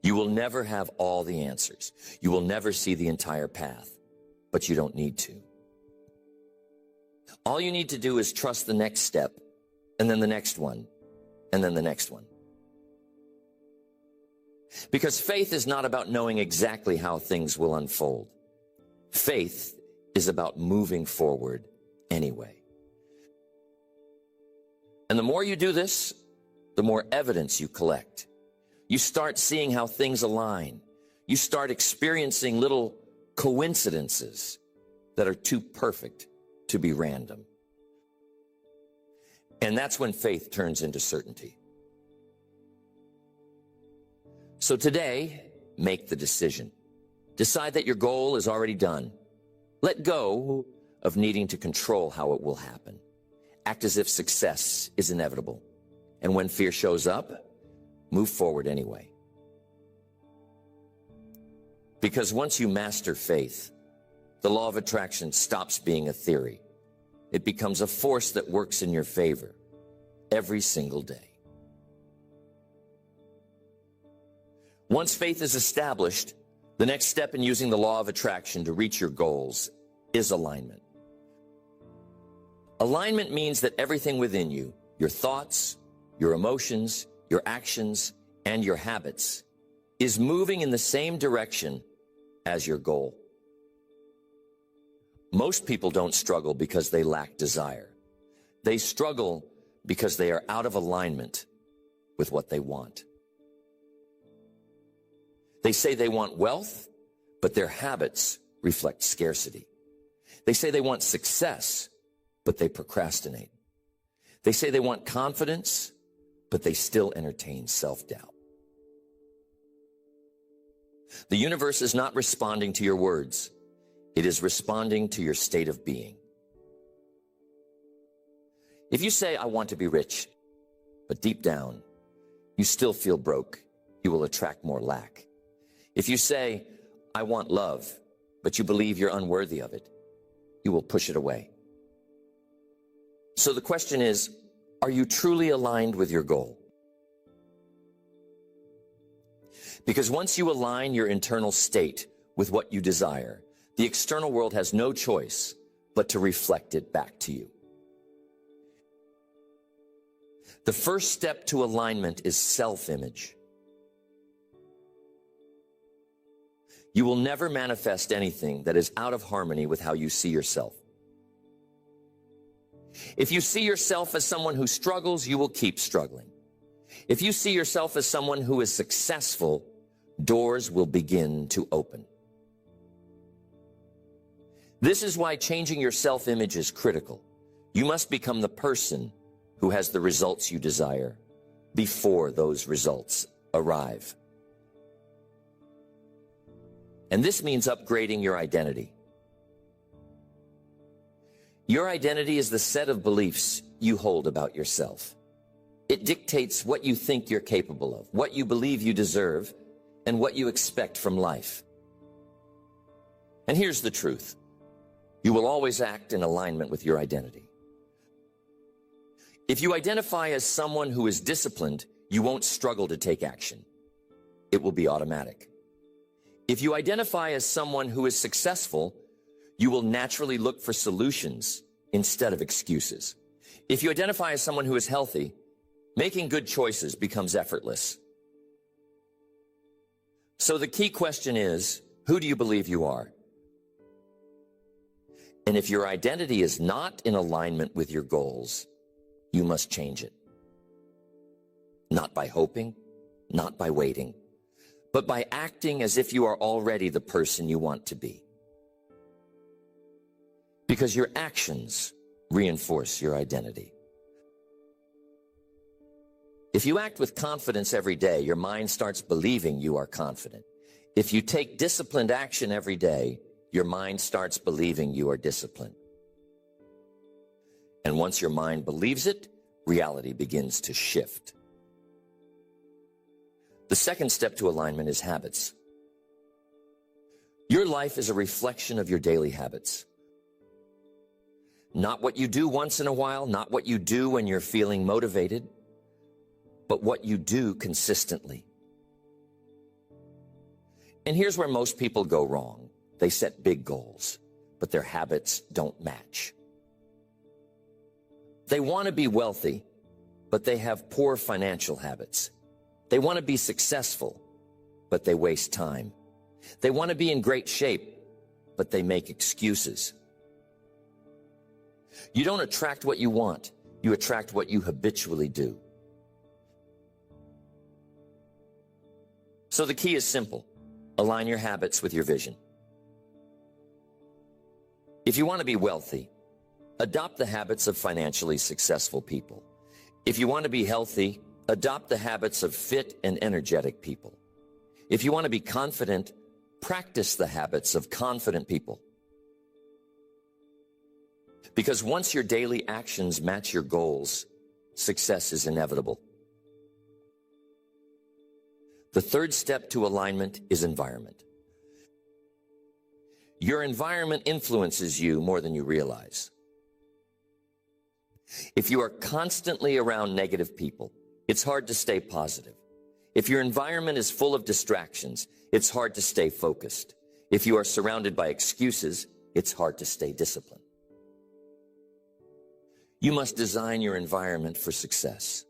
You will never have all the answers. You will never see the entire path, but you don't need to. All you need to do is trust the next step, and then the next one, and then the next one. Because faith is not about knowing exactly how things will unfold. Faith is about moving forward anyway. And the more you do this, the more evidence you collect. You start seeing how things align. You start experiencing little coincidences that are too perfect to be random. And that's when faith turns into certainty. So today, make the decision. Decide that your goal is already done. Let go of needing to control how it will happen. Act as if success is inevitable. And when fear shows up, move forward anyway. Because once you master faith, the law of attraction stops being a theory. It becomes a force that works in your favor every single day. Once faith is established, the next step in using the law of attraction to reach your goals is alignment. Alignment means that everything within you, your thoughts, your emotions, your actions, and your habits, is moving in the same direction as your goal. Most people don't struggle because they lack desire. They struggle because they are out of alignment with what they want. They say they want wealth, but their habits reflect scarcity. They say they want success, but they procrastinate. They say they want confidence, but they still entertain self-doubt. The universe is not responding to your words. It is responding to your state of being. If you say, I want to be rich, but deep down, you still feel broke, you will attract more lack. If you say, I want love, but you believe you're unworthy of it, you will push it away. So the question is, are you truly aligned with your goal? Because once you align your internal state with what you desire, the external world has no choice but to reflect it back to you. The first step to alignment is self-image. You will never manifest anything that is out of harmony with how you see yourself. If you see yourself as someone who struggles, you will keep struggling. If you see yourself as someone who is successful, doors will begin to open. This is why changing your self-image is critical. You must become the person who has the results you desire before those results arrive. And this means upgrading your identity. Your identity is the set of beliefs you hold about yourself. It dictates what you think you're capable of, what you believe you deserve, and what you expect from life. And here's the truth. You will always act in alignment with your identity. If you identify as someone who is disciplined, you won't struggle to take action. It will be automatic. If you identify as someone who is successful, you will naturally look for solutions instead of excuses. If you identify as someone who is healthy, making good choices becomes effortless. So the key question is, who do you believe you are? And if your identity is not in alignment with your goals, you must change it. Not by hoping, not by waiting, but by acting as if you are already the person you want to be. Because your actions reinforce your identity. If you act with confidence every day, your mind starts believing you are confident. If you take disciplined action every day, your mind starts believing you are disciplined. And once your mind believes it, reality begins to shift. The second step to alignment is habits. Your life is a reflection of your daily habits. Not what you do once in a while, not what you do when you're feeling motivated, but what you do consistently. And here's where most people go wrong. They set big goals, but their habits don't match. They want to be wealthy, but they have poor financial habits. They want to be successful, but they waste time. They want to be in great shape, but they make excuses. You don't attract what you want. You attract what you habitually do. So the key is simple. Align your habits with your vision. If you want to be wealthy, adopt the habits of financially successful people. If you want to be healthy, adopt the habits of fit and energetic people. If you want to be confident, practice the habits of confident people. Because once your daily actions match your goals, success is inevitable. The third step to alignment is environment. Your environment influences you more than you realize. If you are constantly around negative people, it's hard to stay positive. If your environment is full of distractions, it's hard to stay focused. If you are surrounded by excuses, it's hard to stay disciplined. You must design your environment for success.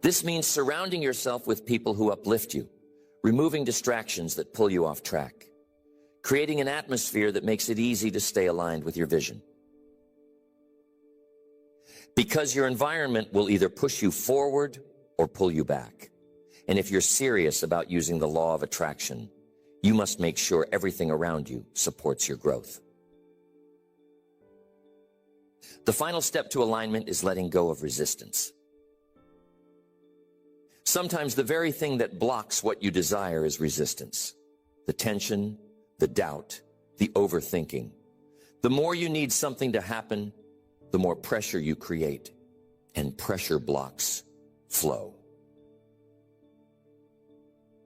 This means surrounding yourself with people who uplift you, removing distractions that pull you off track, creating an atmosphere that makes it easy to stay aligned with your vision. Because your environment will either push you forward or pull you back. And if you're serious about using the law of attraction, you must make sure everything around you supports your growth. The final step to alignment is letting go of resistance. Sometimes the very thing that blocks what you desire is resistance. The tension, the doubt, the overthinking. The more you need something to happen, the more pressure you create, and pressure blocks flow.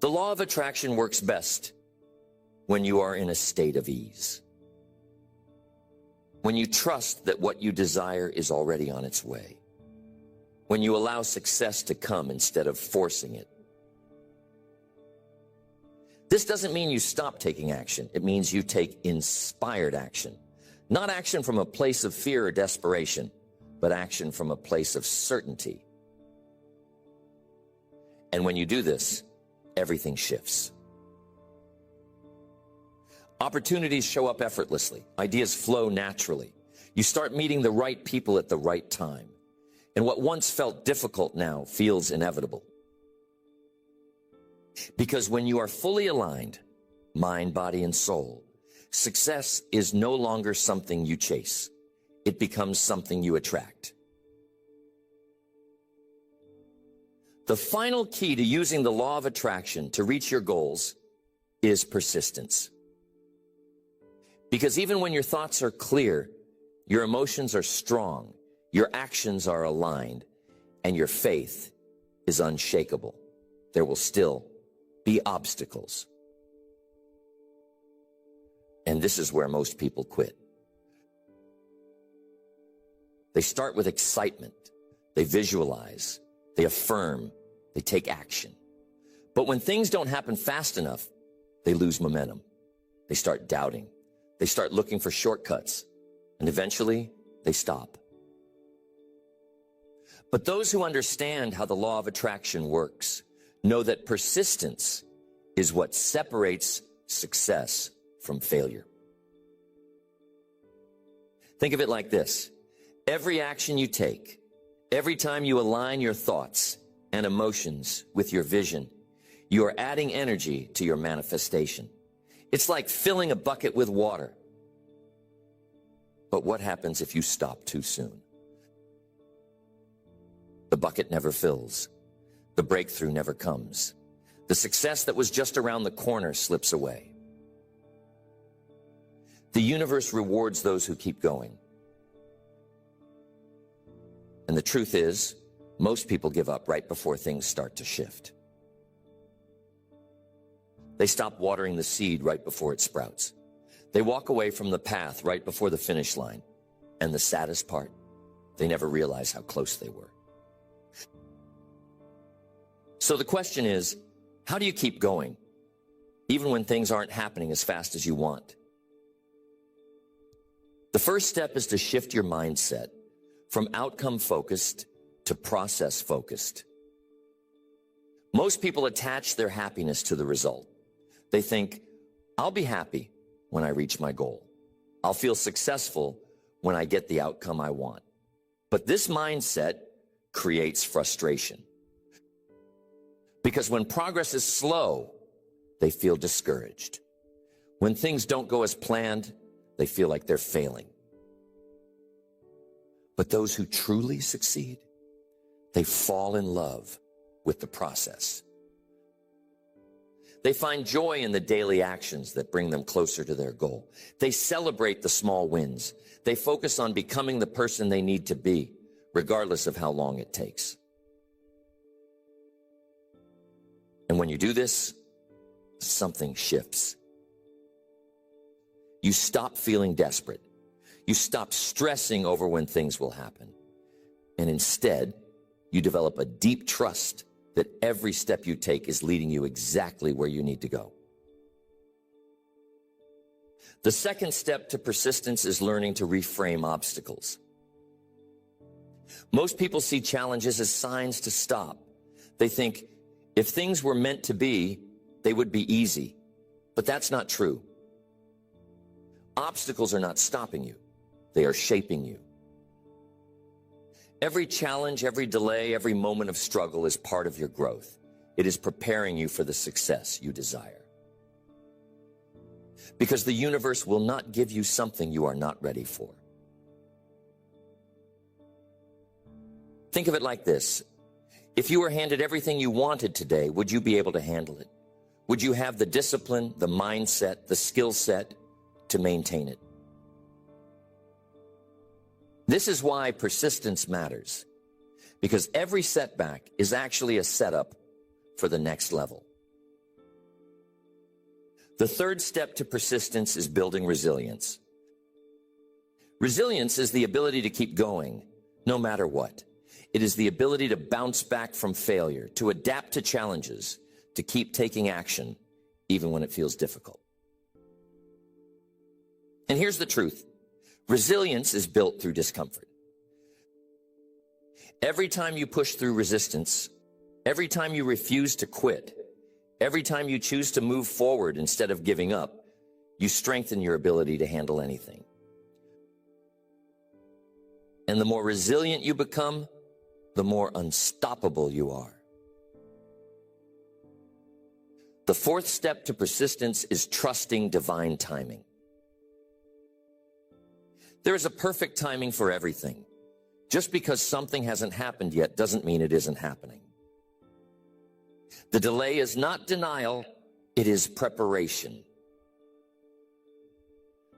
The law of attraction works best when you are in a state of ease. When you trust that what you desire is already on its way. When you allow success to come instead of forcing it. This doesn't mean you stop taking action. It means you take inspired action. Not action from a place of fear or desperation, but action from a place of certainty. And when you do this, everything shifts. Opportunities show up effortlessly. Ideas flow naturally. You start meeting the right people at the right time. And what once felt difficult now feels inevitable. Because when you are fully aligned, mind, body, and soul, success is no longer something you chase. It becomes something you attract. The final key to using the law of attraction to reach your goals is persistence. Because even when your thoughts are clear, your emotions are strong, your actions are aligned, and your faith is unshakable, there will still be obstacles. And this is where most people quit. They start with excitement. They visualize. They affirm. They take action. But when things don't happen fast enough, they lose momentum. They start doubting. They start looking for shortcuts. And eventually, they stop. But those who understand how the law of attraction works Know that persistence is what separates success from failure. Think of it like this. Every action you take, every time you align your thoughts and emotions with your vision, you are adding energy to your manifestation. It's like filling a bucket with water. But what happens if you stop too soon? The bucket never fills. The breakthrough never comes. The success that was just around the corner slips away. The universe rewards those who keep going. And the truth is, most people give up right before things start to shift. They stop watering the seed right before it sprouts. They walk away from the path right before the finish line. And the saddest part, they never realize how close they were. So the question is, how do you keep going, even when things aren't happening as fast as you want? The first step is to shift your mindset from outcome-focused to process-focused. Most people attach their happiness to the result. They think, I'll be happy when I reach my goal. I'll feel successful when I get the outcome I want. But this mindset creates frustration. Because when progress is slow, they feel discouraged. When things don't go as planned, they feel like they're failing. But those who truly succeed, they fall in love with the process. They find joy in the daily actions that bring them closer to their goal. They celebrate the small wins. They focus on becoming the person they need to be, regardless of how long it takes. And when you do this, something shifts. You stop feeling desperate. You stop stressing over when things will happen. And instead, you develop a deep trust that every step you take is leading you exactly where you need to go. The second step to persistence is learning to reframe obstacles. Most people see challenges as signs to stop. They think, if things were meant to be, they would be easy. But that's not true. Obstacles are not stopping you. They are shaping you. Every challenge, every delay, every moment of struggle is part of your growth. It is preparing you for the success you desire. Because the universe will not give you something you are not ready for. Think of it like this. If you were handed everything you wanted today, would you be able to handle it? Would you have the discipline, the mindset, the skill set to maintain it? This is why persistence matters, because every setback is actually a setup for the next level. The third step to persistence is building resilience. Resilience is the ability to keep going, no matter what. It is the ability to bounce back from failure, to adapt to challenges, to keep taking action, even when it feels difficult. And here's the truth. Resilience is built through discomfort. Every time you push through resistance, every time you refuse to quit, every time you choose to move forward instead of giving up, you strengthen your ability to handle anything. And the more resilient you become, the more unstoppable you are. The fourth step to persistence is trusting divine timing. There is a perfect timing for everything. Just because something hasn't happened yet doesn't mean it isn't happening. The delay is not denial, it is preparation.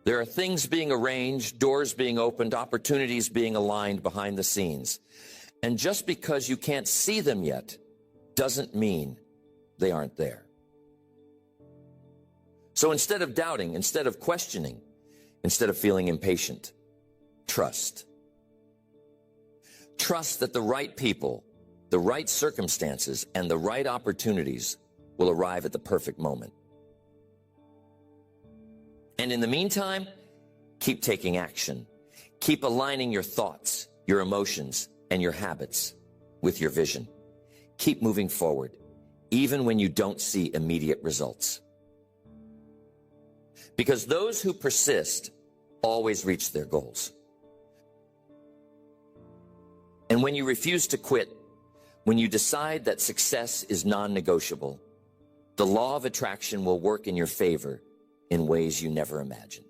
There are things being arranged, doors being opened, opportunities being aligned behind the scenes. And just because you can't see them yet doesn't mean they aren't there. So instead of doubting, instead of questioning, instead of feeling impatient, trust. Trust that the right people, the right circumstances, and the right opportunities will arrive at the perfect moment. And in the meantime, keep taking action. Keep aligning your thoughts, your emotions, and your habits with your vision. Keep moving forward, even when you don't see immediate results. Because those who persist always reach their goals. And when you refuse to quit, when you decide that success is non-negotiable, the law of attraction will work in your favor in ways you never imagined.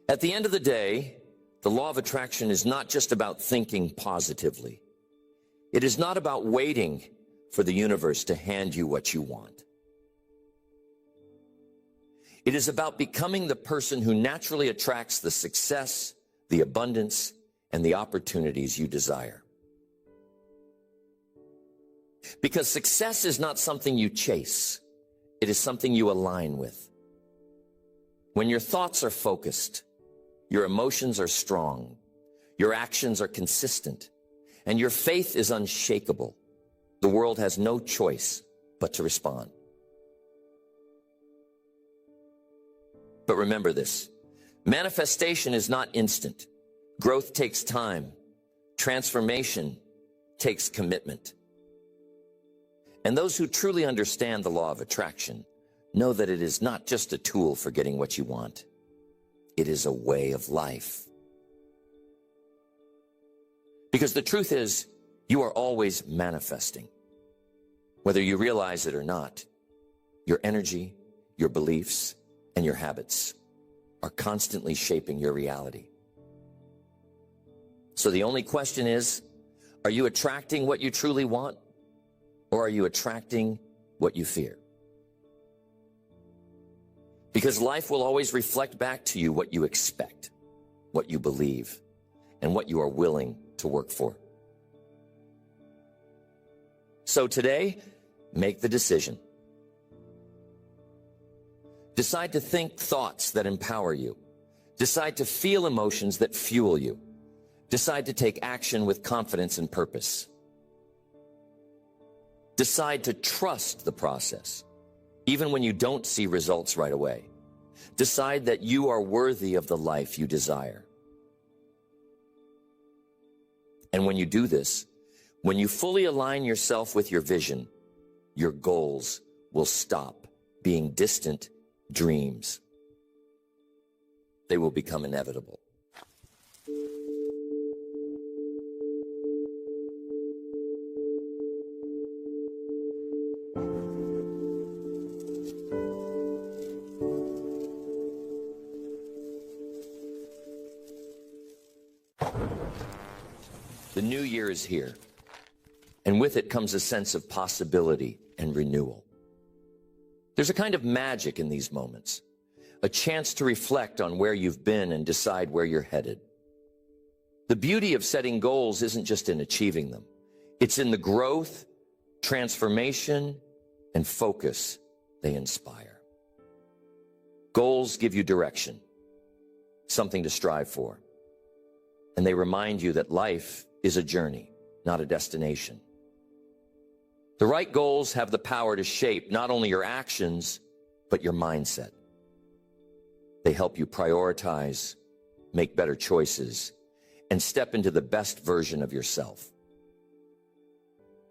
At the end of the day, the law of attraction is not just about thinking positively. It is not about waiting for the universe to hand you what you want. It is about becoming the person who naturally attracts the success, the abundance, and the opportunities you desire. Because success is not something you chase. It is something you align with. When your thoughts are focused, your emotions are strong, your actions are consistent, and your faith is unshakable, the world has no choice but to respond. But remember this, manifestation is not instant. Growth takes time. Transformation takes commitment. And those who truly understand the law of attraction know that it is not just a tool for getting what you want. It is a way of life. Because the truth is, you are always manifesting. Whether you realize it or not, your energy, your beliefs, and your habits are constantly shaping your reality. So the only question is, are you attracting what you truly want, or are you attracting what you fear? Because life will always reflect back to you what you expect, what you believe, and what you are willing to work for. So today, make the decision. Decide to think thoughts that empower you. Decide to feel emotions that fuel you. Decide to take action with confidence and purpose. Decide to trust the process, even when you don't see results right away. Decide that you are worthy of the life you desire. And when you do this, when you fully align yourself with your vision, your goals will stop being distant dreams. They will become inevitable. The new year is here, and with it comes a sense of possibility and renewal. There's a kind of magic in these moments, a chance to reflect on where you've been and decide where you're headed. The beauty of setting goals isn't just in achieving them. It's in the growth, transformation, and focus they inspire. Goals give you direction, something to strive for, and they remind you that life is a journey, not a destination. The right goals have the power to shape not only your actions, but your mindset. They help you prioritize, make better choices, and step into the best version of yourself.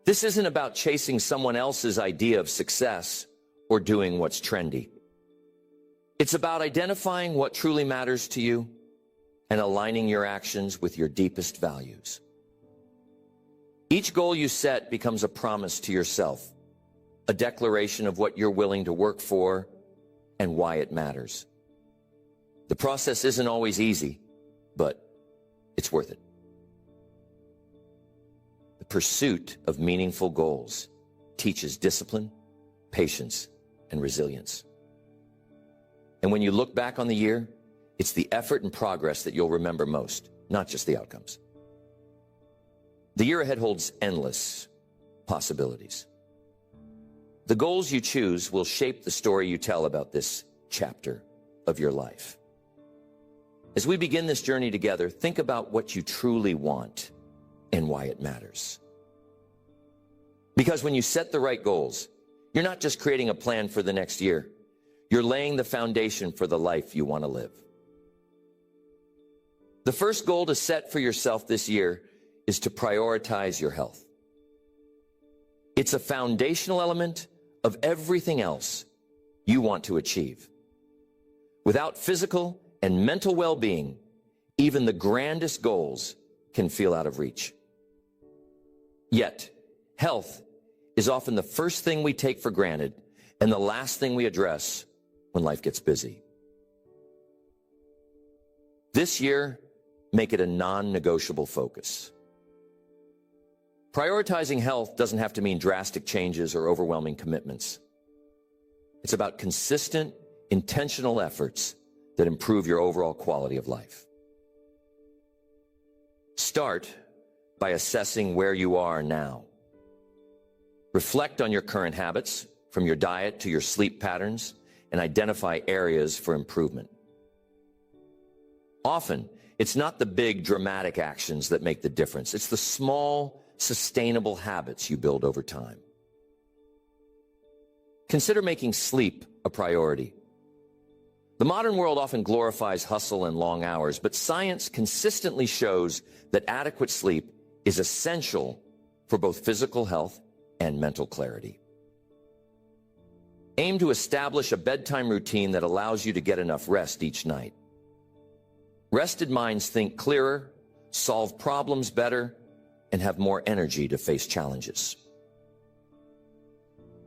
This isn't about chasing someone else's idea of success or doing what's trendy. It's about identifying what truly matters to you and aligning your actions with your deepest values. Each goal you set becomes a promise to yourself, a declaration of what you're willing to work for and why it matters. The process isn't always easy, but it's worth it. The pursuit of meaningful goals teaches discipline, patience, and resilience. And when you look back on the year, it's the effort and progress that you'll remember most, not just the outcomes. The year ahead holds endless possibilities. The goals you choose will shape the story you tell about this chapter of your life. As we begin this journey together, think about what you truly want and why it matters. Because when you set the right goals, you're not just creating a plan for the next year. You're laying the foundation for the life you want to live. The first goal to set for yourself this year is to prioritize your health. It's a foundational element of everything else you want to achieve. Without physical and mental well-being, even the grandest goals can feel out of reach. Yet, health is often the first thing we take for granted and the last thing we address when life gets busy. This year, make it a non-negotiable focus. Prioritizing health doesn't have to mean drastic changes or overwhelming commitments. It's about consistent, intentional efforts that improve your overall quality of life. Start by assessing where you are now. Reflect on your current habits, from your diet to your sleep patterns, and identify areas for improvement. Often, it's not the big, dramatic actions that make the difference. It's the small, sustainable habits you build over time. Consider making sleep a priority. The modern world often glorifies hustle and long hours, but science consistently shows that adequate sleep is essential for both physical health and mental clarity. Aim to establish a bedtime routine that allows you to get enough rest each night. Rested minds think clearer, solve problems better, and have more energy to face challenges.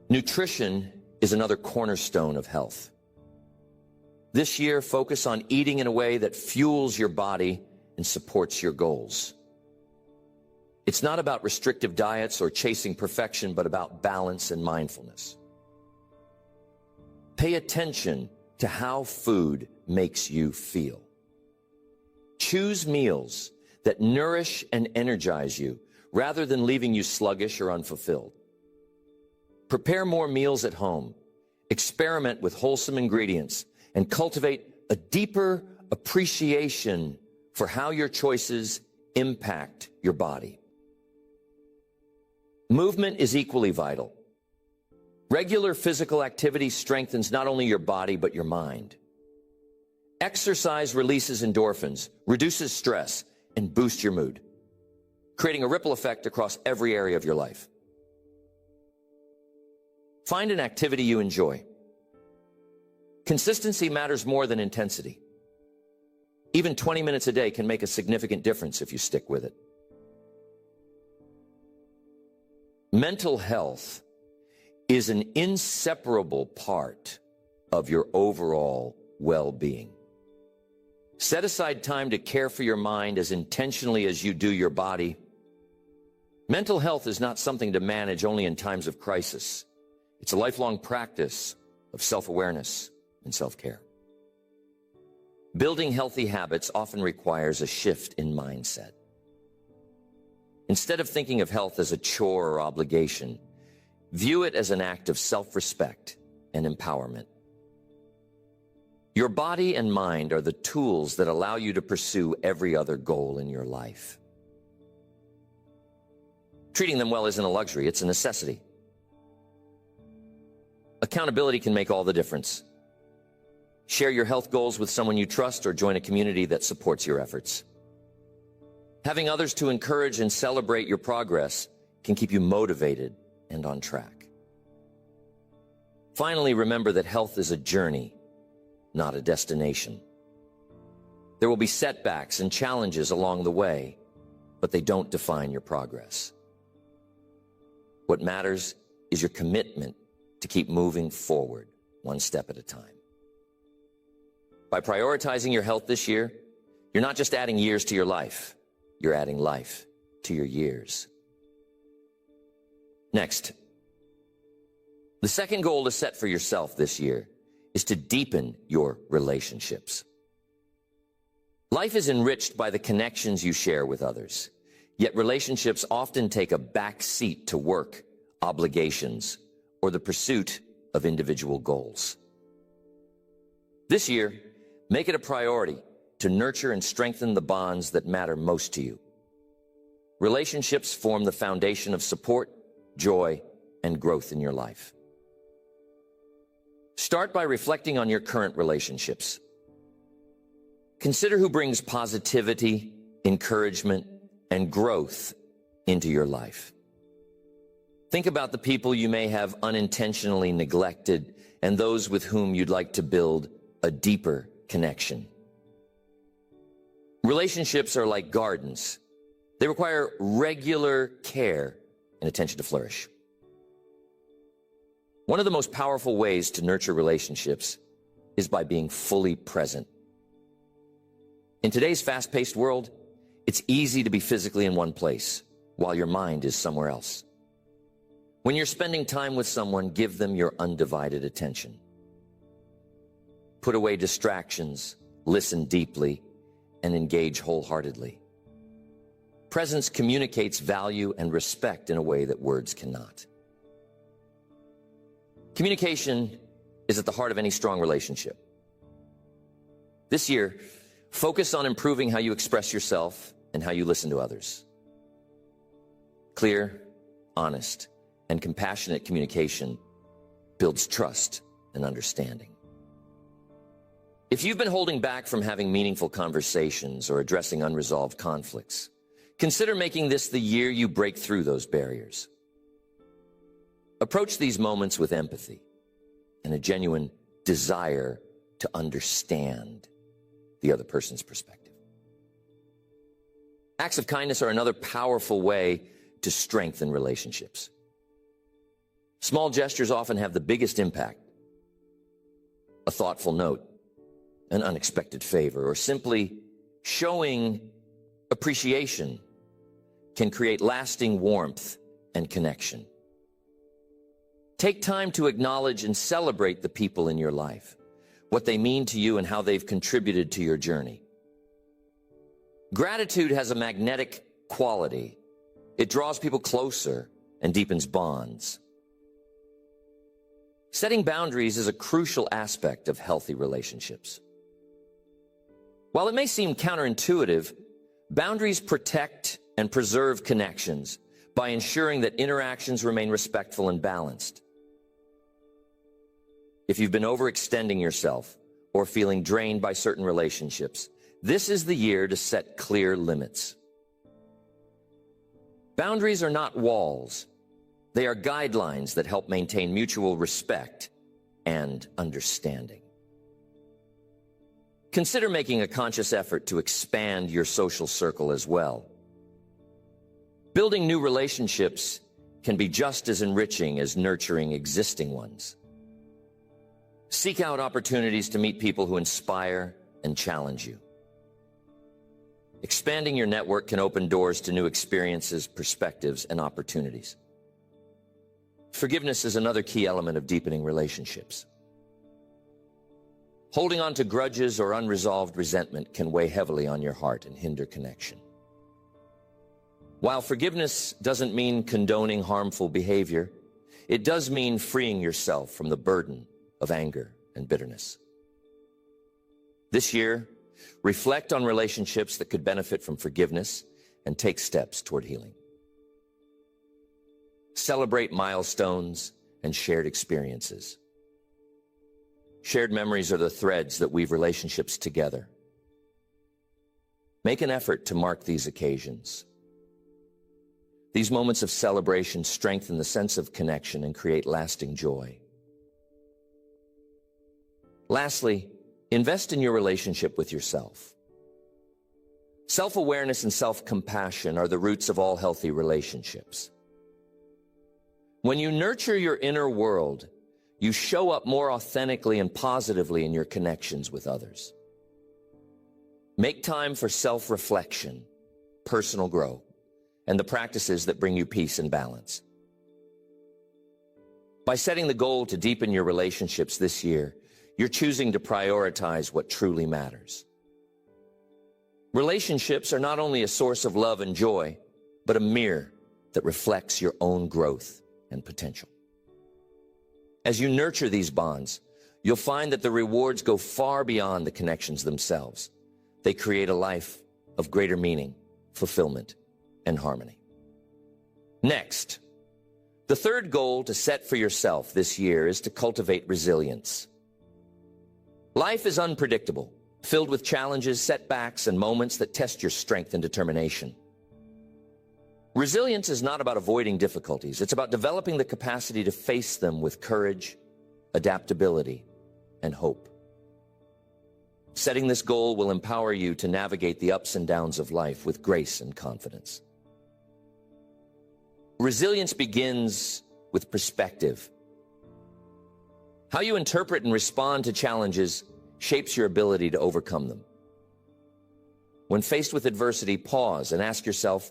Nutrition is another cornerstone of health. This year, focus on eating in a way that fuels your body and supports your goals. It's not about restrictive diets or chasing perfection, but about balance and mindfulness. Pay attention to how food makes you feel. Choose meals that nourish and energize you rather than leaving you sluggish or unfulfilled. Prepare more meals at home. Experiment with wholesome ingredients and cultivate a deeper appreciation for how your choices impact your body. Movement is equally vital. Regular physical activity strengthens not only your body, but your mind. Exercise releases endorphins, reduces stress, and boosts your mood, creating a ripple effect across every area of your life. Find an activity you enjoy. Consistency matters more than intensity. Even 20 minutes a day can make a significant difference if you stick with it. Mental health is an inseparable part of your overall well-being. Set aside time to care for your mind as intentionally as you do your body. Mental health is not something to manage only in times of crisis. It's a lifelong practice of self-awareness and self-care. Building healthy habits often requires a shift in mindset. Instead of thinking of health as a chore or obligation, view it as an act of self-respect and empowerment. Your body and mind are the tools that allow you to pursue every other goal in your life. Treating them well isn't a luxury, it's a necessity. Accountability can make all the difference. Share your health goals with someone you trust or join a community that supports your efforts. Having others to encourage and celebrate your progress can keep you motivated and on track. Finally, remember that health is a journey, not a destination. There will be setbacks and challenges along the way, but they don't define your progress. What matters is your commitment to keep moving forward, one step at a time. By prioritizing your health this year, you're not just adding years to your life, you're adding life to your years. Next, the second goal to set for yourself this year is to deepen your relationships. Life is enriched by the connections you share with others, yet relationships often take a back seat to work, obligations, or the pursuit of individual goals. This year, make it a priority to nurture and strengthen the bonds that matter most to you. Relationships form the foundation of support, joy, and growth in your life. Start by reflecting on your current relationships. Consider who brings positivity, encouragement, and growth into your life. Think about the people you may have unintentionally neglected and those with whom you'd like to build a deeper connection. Relationships are like gardens. They require regular care and attention to flourish. One of the most powerful ways to nurture relationships is by being fully present. In today's fast-paced world, it's easy to be physically in one place while your mind is somewhere else. When you're spending time with someone, give them your undivided attention. Put away distractions, listen deeply, and engage wholeheartedly. Presence communicates value and respect in a way that words cannot. Communication is at the heart of any strong relationship. This year, focus on improving how you express yourself and how you listen to others. Clear, honest, and compassionate communication builds trust and understanding. If you've been holding back from having meaningful conversations or addressing unresolved conflicts, consider making this the year you break through those barriers. Approach these moments with empathy and a genuine desire to understand the other person's perspective. Acts of kindness are another powerful way to strengthen relationships. Small gestures often have the biggest impact. A thoughtful note, an unexpected favor, or simply showing appreciation can create lasting warmth and connection. Take time to acknowledge and celebrate the people in your life, what they mean to you and how they've contributed to your journey. Gratitude has a magnetic quality. It draws people closer and deepens bonds. Setting boundaries is a crucial aspect of healthy relationships. While it may seem counterintuitive, boundaries protect and preserve connections by ensuring that interactions remain respectful and balanced. If you've been overextending yourself or feeling drained by certain relationships, this is the year to set clear limits. Boundaries are not walls. They are guidelines that help maintain mutual respect and understanding. Consider making a conscious effort to expand your social circle as well. Building new relationships can be just as enriching as nurturing existing ones. Seek out opportunities to meet people who inspire and challenge you. Expanding your network can open doors to new experiences, perspectives, and opportunities. Forgiveness is another key element of deepening relationships. Holding on to grudges or unresolved resentment can weigh heavily on your heart and hinder connection. While forgiveness doesn't mean condoning harmful behavior, it does mean freeing yourself from the burden of anger and bitterness. This year, reflect on relationships that could benefit from forgiveness and take steps toward healing. Celebrate milestones and shared experiences. Shared memories are the threads that weave relationships together. Make an effort to mark these occasions. These moments of celebration strengthen the sense of connection and create lasting joy. Lastly, invest in your relationship with yourself. Self-awareness and self-compassion are the roots of all healthy relationships. When you nurture your inner world, you show up more authentically and positively in your connections with others. Make time for self-reflection, personal growth, and the practices that bring you peace and balance. By setting the goal to deepen your relationships this year, you're choosing to prioritize what truly matters. Relationships are not only a source of love and joy, but a mirror that reflects your own growth and potential. As you nurture these bonds, you'll find that the rewards go far beyond the connections themselves. They create a life of greater meaning, fulfillment, and harmony. Next, the third goal to set for yourself this year is to cultivate resilience. Life is unpredictable, filled with challenges, setbacks, and moments that test your strength and determination. Resilience is not about avoiding difficulties. It's about developing the capacity to face them with courage, adaptability, and hope. Setting this goal will empower you to navigate the ups and downs of life with grace and confidence. Resilience begins with perspective. How you interpret and respond to challenges shapes your ability to overcome them. When faced with adversity, pause and ask yourself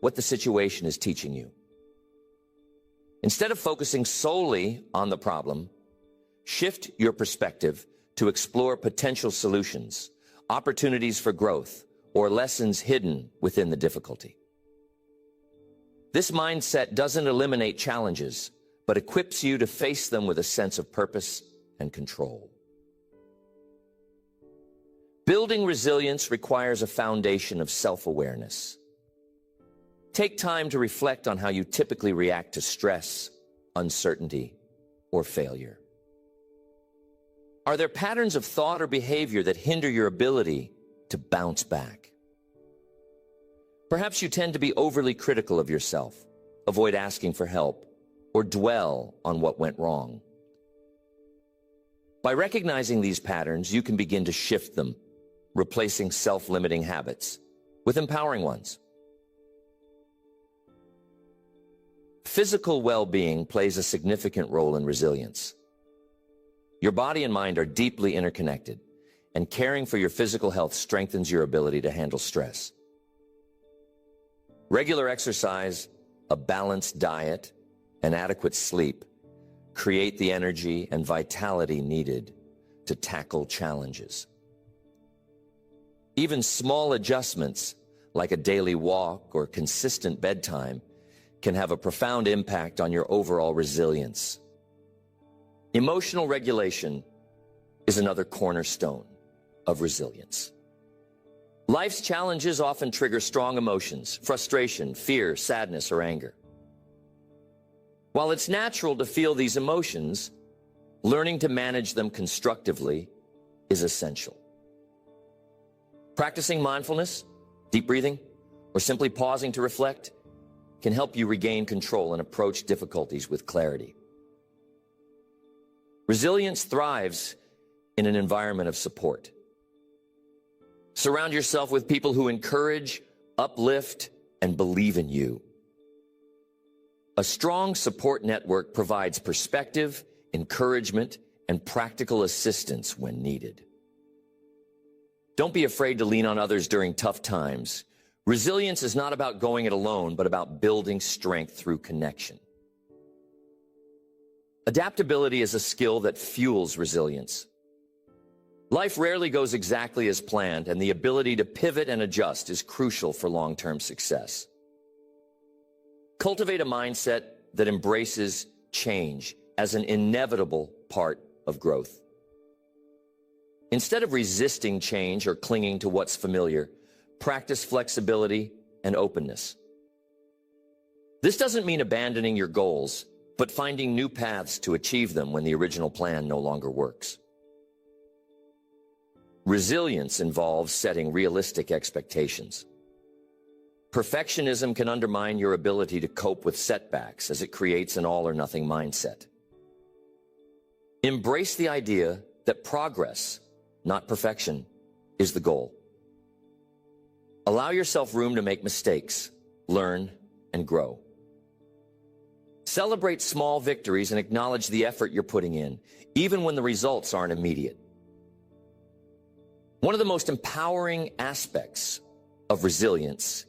what the situation is teaching you. Instead of focusing solely on the problem, shift your perspective to explore potential solutions, opportunities for growth, or lessons hidden within the difficulty. This mindset doesn't eliminate challenges, but equips you to face them with a sense of purpose and control. Building resilience requires a foundation of self-awareness. Take time to reflect on how you typically react to stress, uncertainty, or failure. Are there patterns of thought or behavior that hinder your ability to bounce back? Perhaps you tend to be overly critical of yourself, avoid asking for help, or dwell on what went wrong. By recognizing these patterns, you can begin to shift them, replacing self-limiting habits with empowering ones. Physical well-being plays a significant role in resilience. Your body and mind are deeply interconnected, and caring for your physical health strengthens your ability to handle stress. Regular exercise, a balanced diet, and adequate sleep create the energy and vitality needed to tackle challenges. Even small adjustments, like a daily walk or consistent bedtime, can have a profound impact on your overall resilience. Emotional regulation is another cornerstone of resilience. Life's challenges often trigger strong emotions, frustration, fear, sadness, or anger. While it's natural to feel these emotions, learning to manage them constructively is essential. Practicing mindfulness, deep breathing, or simply pausing to reflect can help you regain control and approach difficulties with clarity. Resilience thrives in an environment of support. Surround yourself with people who encourage, uplift, and believe in you. A strong support network provides perspective, encouragement, and practical assistance when needed. Don't be afraid to lean on others during tough times. Resilience is not about going it alone, but about building strength through connection. Adaptability is a skill that fuels resilience. Life rarely goes exactly as planned, and the ability to pivot and adjust is crucial for long-term success. Cultivate a mindset that embraces change as an inevitable part of growth. Instead of resisting change or clinging to what's familiar, practice flexibility and openness. This doesn't mean abandoning your goals, but finding new paths to achieve them when the original plan no longer works. Resilience involves setting realistic expectations. Perfectionism can undermine your ability to cope with setbacks as it creates an all-or-nothing mindset. Embrace the idea that progress, not perfection, is the goal. Allow yourself room to make mistakes, learn, and grow. Celebrate small victories and acknowledge the effort you're putting in, even when the results aren't immediate. One of the most empowering aspects of resilience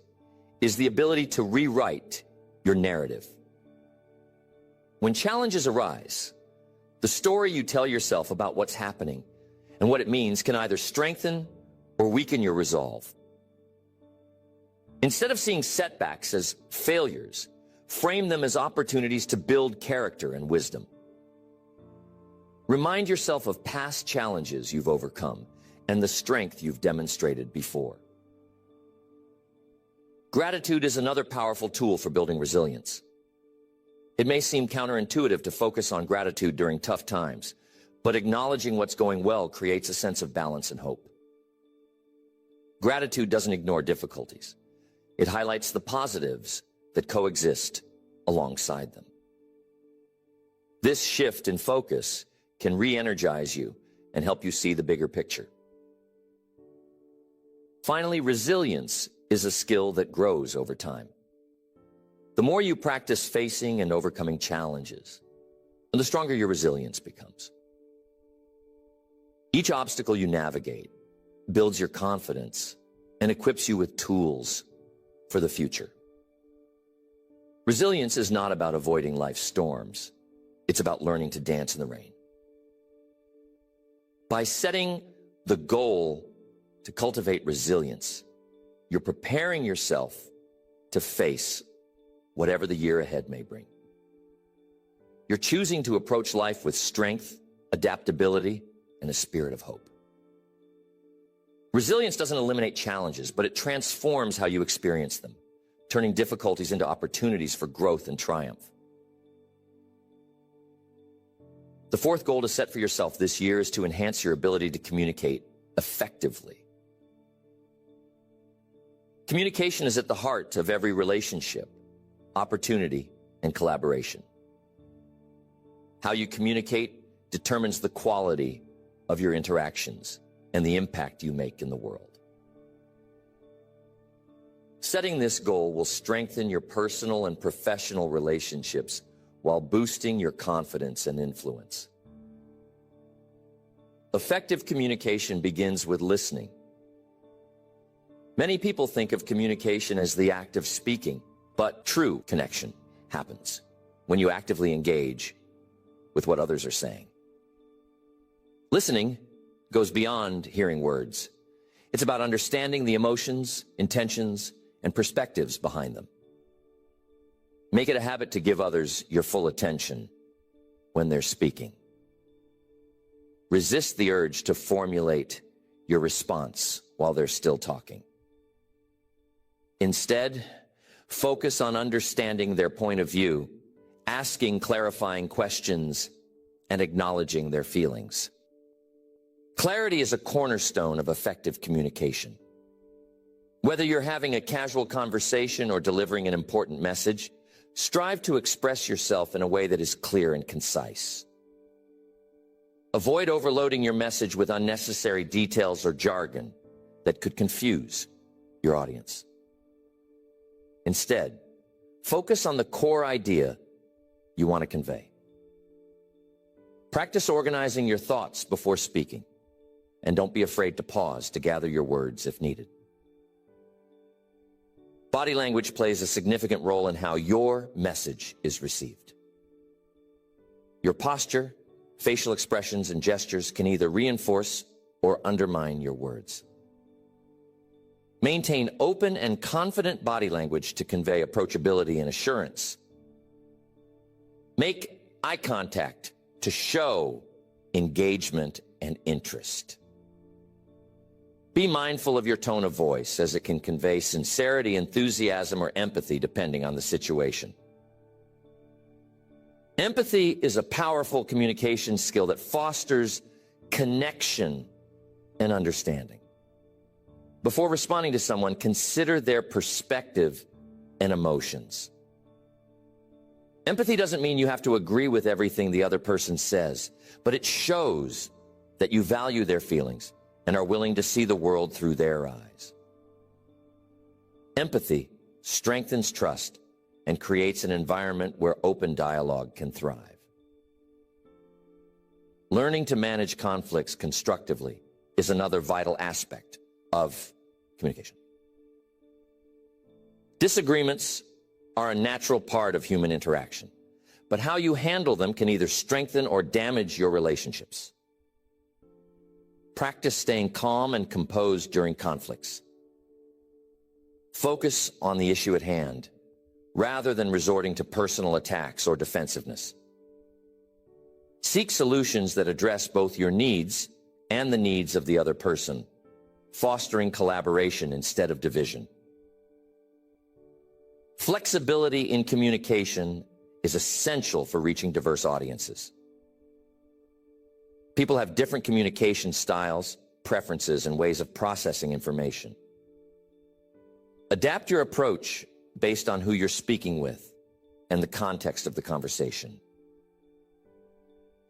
is the ability to rewrite your narrative. When challenges arise, the story you tell yourself about what's happening and what it means can either strengthen or weaken your resolve. Instead of seeing setbacks as failures, frame them as opportunities to build character and wisdom. Remind yourself of past challenges you've overcome and the strength you've demonstrated before. Gratitude is another powerful tool for building resilience. It may seem counterintuitive to focus on gratitude during tough times, but acknowledging what's going well creates a sense of balance and hope. Gratitude doesn't ignore difficulties. It highlights the positives that coexist alongside them. This shift in focus can re-energize you and help you see the bigger picture. Finally, resilience is a skill that grows over time. The more you practice facing and overcoming challenges, the stronger your resilience becomes. Each obstacle you navigate builds your confidence and equips you with tools for the future. Resilience is not about avoiding life's storms. It's about learning to dance in the rain. By setting the goal to cultivate resilience, you're preparing yourself to face whatever the year ahead may bring. You're choosing to approach life with strength, adaptability, and a spirit of hope. Resilience doesn't eliminate challenges, but it transforms how you experience them, turning difficulties into opportunities for growth and triumph. The fourth goal to set for yourself this year is to enhance your ability to communicate effectively. Communication is at the heart of every relationship, opportunity, and collaboration. How you communicate determines the quality of your interactions and the impact you make in the world. Setting this goal will strengthen your personal and professional relationships while boosting your confidence and influence. Effective communication begins with listening. Many people think of communication as the act of speaking, but true connection happens when you actively engage with what others are saying. Listening goes beyond hearing words. It's about understanding the emotions, intentions, and perspectives behind them. Make it a habit to give others your full attention when they're speaking. Resist the urge to formulate your response while they're still talking. Instead, focus on understanding their point of view, asking clarifying questions, and acknowledging their feelings. Clarity is a cornerstone of effective communication. Whether you're having a casual conversation or delivering an important message, strive to express yourself in a way that is clear and concise. Avoid overloading your message with unnecessary details or jargon that could confuse your audience. Instead, focus on the core idea you want to convey. Practice organizing your thoughts before speaking, and don't be afraid to pause to gather your words if needed. Body language plays a significant role in how your message is received. Your posture, facial expressions, and gestures can either reinforce or undermine your words. Maintain open and confident body language to convey approachability and assurance. Make eye contact to show engagement and interest. Be mindful of your tone of voice, as it can convey sincerity, enthusiasm, or empathy depending on the situation. Empathy is a powerful communication skill that fosters connection and understanding. Before responding to someone, consider their perspective and emotions. Empathy doesn't mean you have to agree with everything the other person says, but it shows that you value their feelings and are willing to see the world through their eyes. Empathy strengthens trust and creates an environment where open dialogue can thrive. Learning to manage conflicts constructively is another vital aspect of communication. Disagreements are a natural part of human interaction, but how you handle them can either strengthen or damage your relationships. Practice staying calm and composed during conflicts. Focus on the issue at hand, rather than resorting to personal attacks or defensiveness. Seek solutions that address both your needs and the needs of the other person, fostering collaboration instead of division. Flexibility in communication is essential for reaching diverse audiences. People have different communication styles, preferences, and ways of processing information. Adapt your approach based on who you're speaking with and the context of the conversation.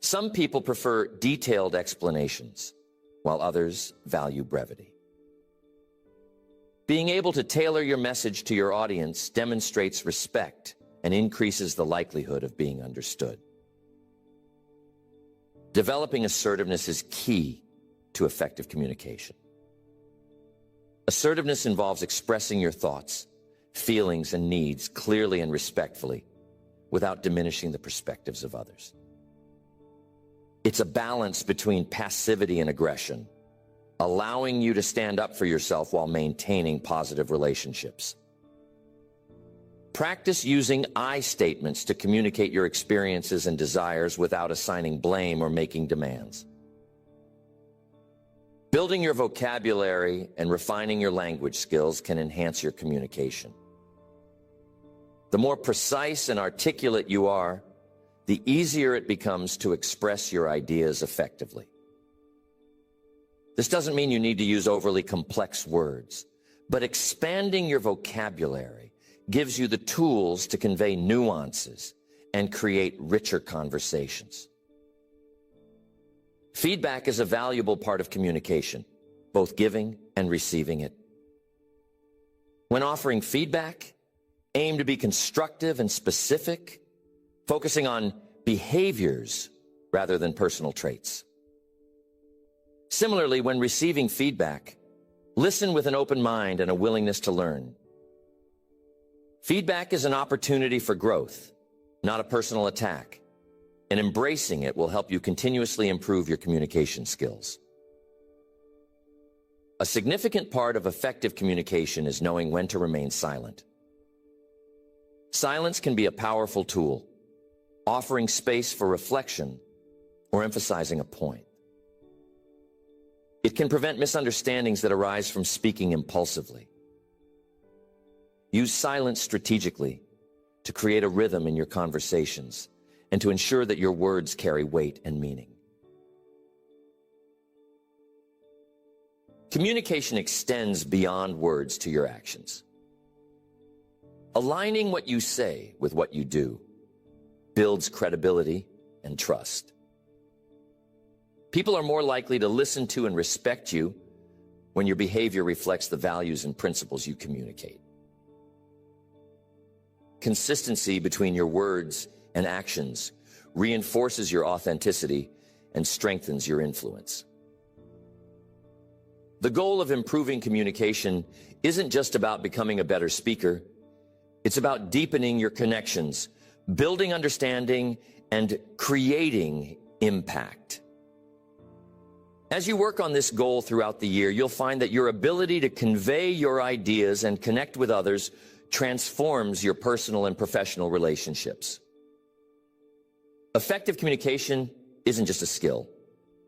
Some people prefer detailed explanations, while others value brevity. Being able to tailor your message to your audience demonstrates respect and increases the likelihood of being understood. Developing assertiveness is key to effective communication. Assertiveness involves expressing your thoughts, feelings, and needs clearly and respectfully without diminishing the perspectives of others. It's a balance between passivity and aggression, allowing you to stand up for yourself while maintaining positive relationships. Practice using I statements to communicate your experiences and desires without assigning blame or making demands. Building your vocabulary and refining your language skills can enhance your communication. The more precise and articulate you are, the easier it becomes to express your ideas effectively. This doesn't mean you need to use overly complex words, but expanding your vocabulary gives you the tools to convey nuances and create richer conversations. Feedback is a valuable part of communication, both giving and receiving it. When offering feedback, aim to be constructive and specific, focusing on behaviors rather than personal traits. Similarly, when receiving feedback, listen with an open mind and a willingness to learn. Feedback is an opportunity for growth, not a personal attack, and embracing it will help you continuously improve your communication skills. A significant part of effective communication is knowing when to remain silent. Silence can be a powerful tool, offering space for reflection or emphasizing a point. It can prevent misunderstandings that arise from speaking impulsively. Use silence strategically to create a rhythm in your conversations and to ensure that your words carry weight and meaning. Communication extends beyond words to your actions. Aligning what you say with what you do builds credibility and trust. People are more likely to listen to and respect you when your behavior reflects the values and principles you communicate. Consistency between your words and actions reinforces your authenticity and strengthens your influence. The goal of improving communication isn't just about becoming a better speaker. It's about deepening your connections, building understanding, and creating impact. As you work on this goal throughout the year, you'll find that your ability to convey your ideas and connect with others transforms your personal and professional relationships. Effective communication isn't just a skill.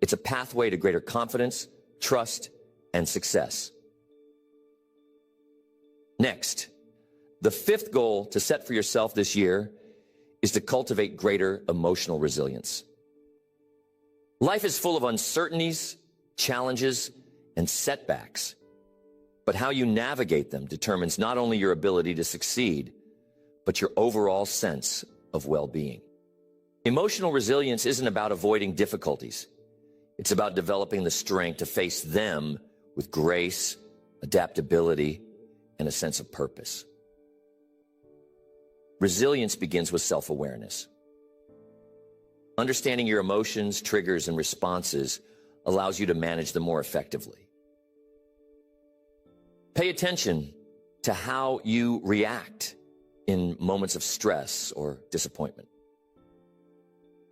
It's a pathway to greater confidence, trust, and success. Next, the fifth goal to set for yourself this year is to cultivate greater emotional resilience. Life is full of uncertainties, challenges, and setbacks. But how you navigate them determines not only your ability to succeed, but your overall sense of well-being. Emotional resilience isn't about avoiding difficulties. It's about developing the strength to face them with grace, adaptability, and a sense of purpose. Resilience begins with self-awareness. Understanding your emotions, triggers, and responses allows you to manage them more effectively. Pay attention to how you react in moments of stress or disappointment.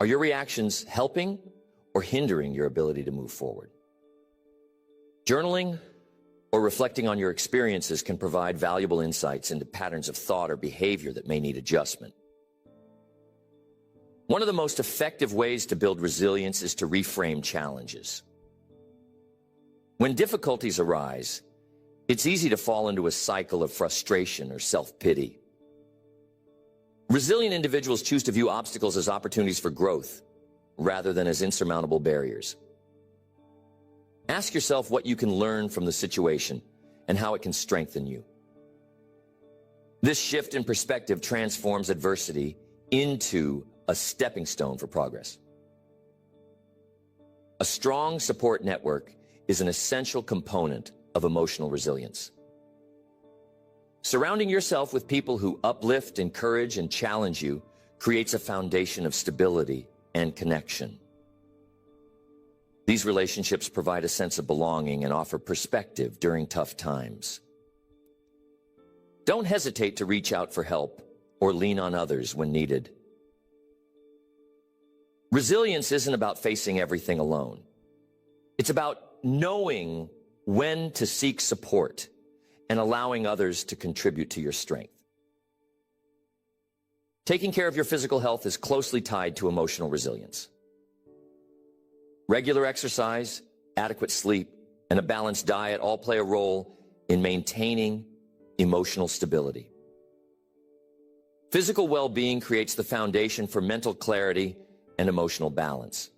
Are your reactions helping or hindering your ability to move forward? Journaling or reflecting on your experiences can provide valuable insights into patterns of thought or behavior that may need adjustment. One of the most effective ways to build resilience is to reframe challenges. When difficulties arise, it's easy to fall into a cycle of frustration or self-pity. Resilient individuals choose to view obstacles as opportunities for growth rather than as insurmountable barriers. Ask yourself what you can learn from the situation and how it can strengthen you. This shift in perspective transforms adversity into a stepping stone for progress. A strong support network is an essential component of emotional resilience. Surrounding yourself with people who uplift, encourage, and challenge you creates a foundation of stability and connection. These relationships provide a sense of belonging and offer perspective during tough times. Don't hesitate to reach out for help or lean on others when needed. Resilience isn't about facing everything alone. It's about knowing when to seek support and allowing others to contribute to your strength. Taking care of your physical health is closely tied to emotional resilience. Regular exercise, adequate sleep, and a balanced diet all play a role in maintaining emotional stability. Physical well-being creates the foundation for mental clarity and emotional balance.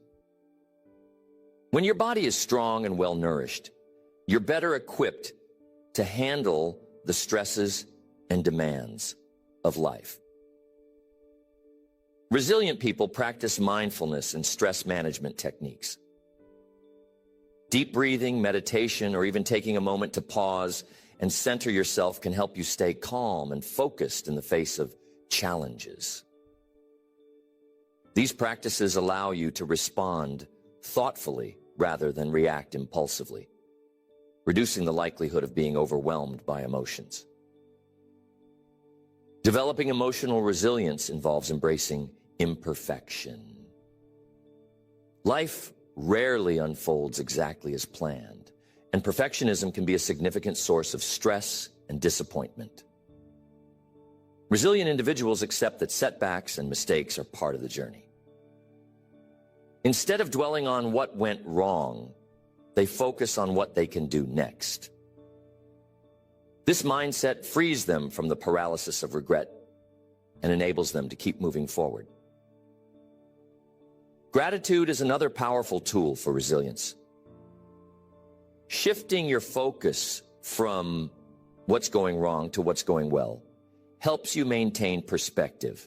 When your body is strong and well-nourished, you're better equipped to handle the stresses and demands of life. Resilient people practice mindfulness and stress management techniques. Deep breathing, meditation, or even taking a moment to pause and center yourself can help you stay calm and focused in the face of challenges. These practices allow you to respond thoughtfully rather than react impulsively, reducing the likelihood of being overwhelmed by emotions. Developing emotional resilience involves embracing imperfection. Life rarely unfolds exactly as planned, and perfectionism can be a significant source of stress and disappointment. Resilient individuals accept that setbacks and mistakes are part of the journey. Instead of dwelling on what went wrong, they focus on what they can do next. This mindset frees them from the paralysis of regret and enables them to keep moving forward. Gratitude is another powerful tool for resilience. Shifting your focus from what's going wrong to what's going well helps you maintain perspective.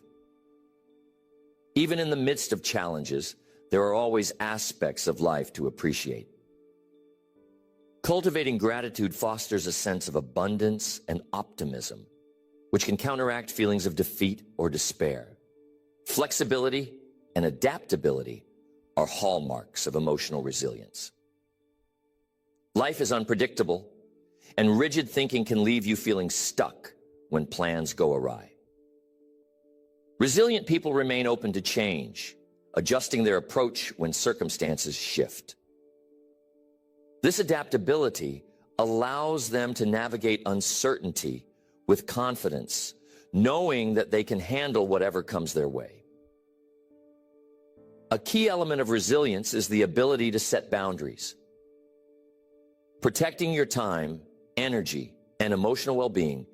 Even in the midst of challenges, there are always aspects of life to appreciate. Cultivating gratitude fosters a sense of abundance and optimism, which can counteract feelings of defeat or despair. Flexibility and adaptability are hallmarks of emotional resilience. Life is unpredictable, and rigid thinking can leave you feeling stuck when plans go awry. Resilient people remain open to change, adjusting their approach when circumstances shift. This adaptability allows them to navigate uncertainty with confidence, knowing that they can handle whatever comes their way. A key element of resilience is the ability to set boundaries. Protecting your time, energy, and emotional well-being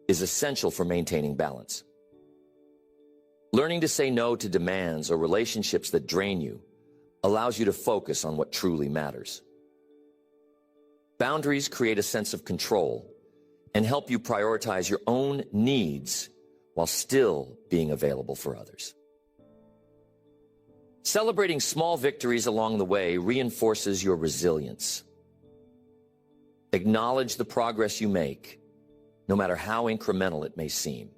is essential for maintaining balance. Learning to say no to demands or relationships that drain you allows you to focus on what truly matters. Boundaries create a sense of control and help you prioritize your own needs while still being available for others. Celebrating small victories along the way reinforces your resilience. Acknowledge the progress you make, no matter how incremental it may seem.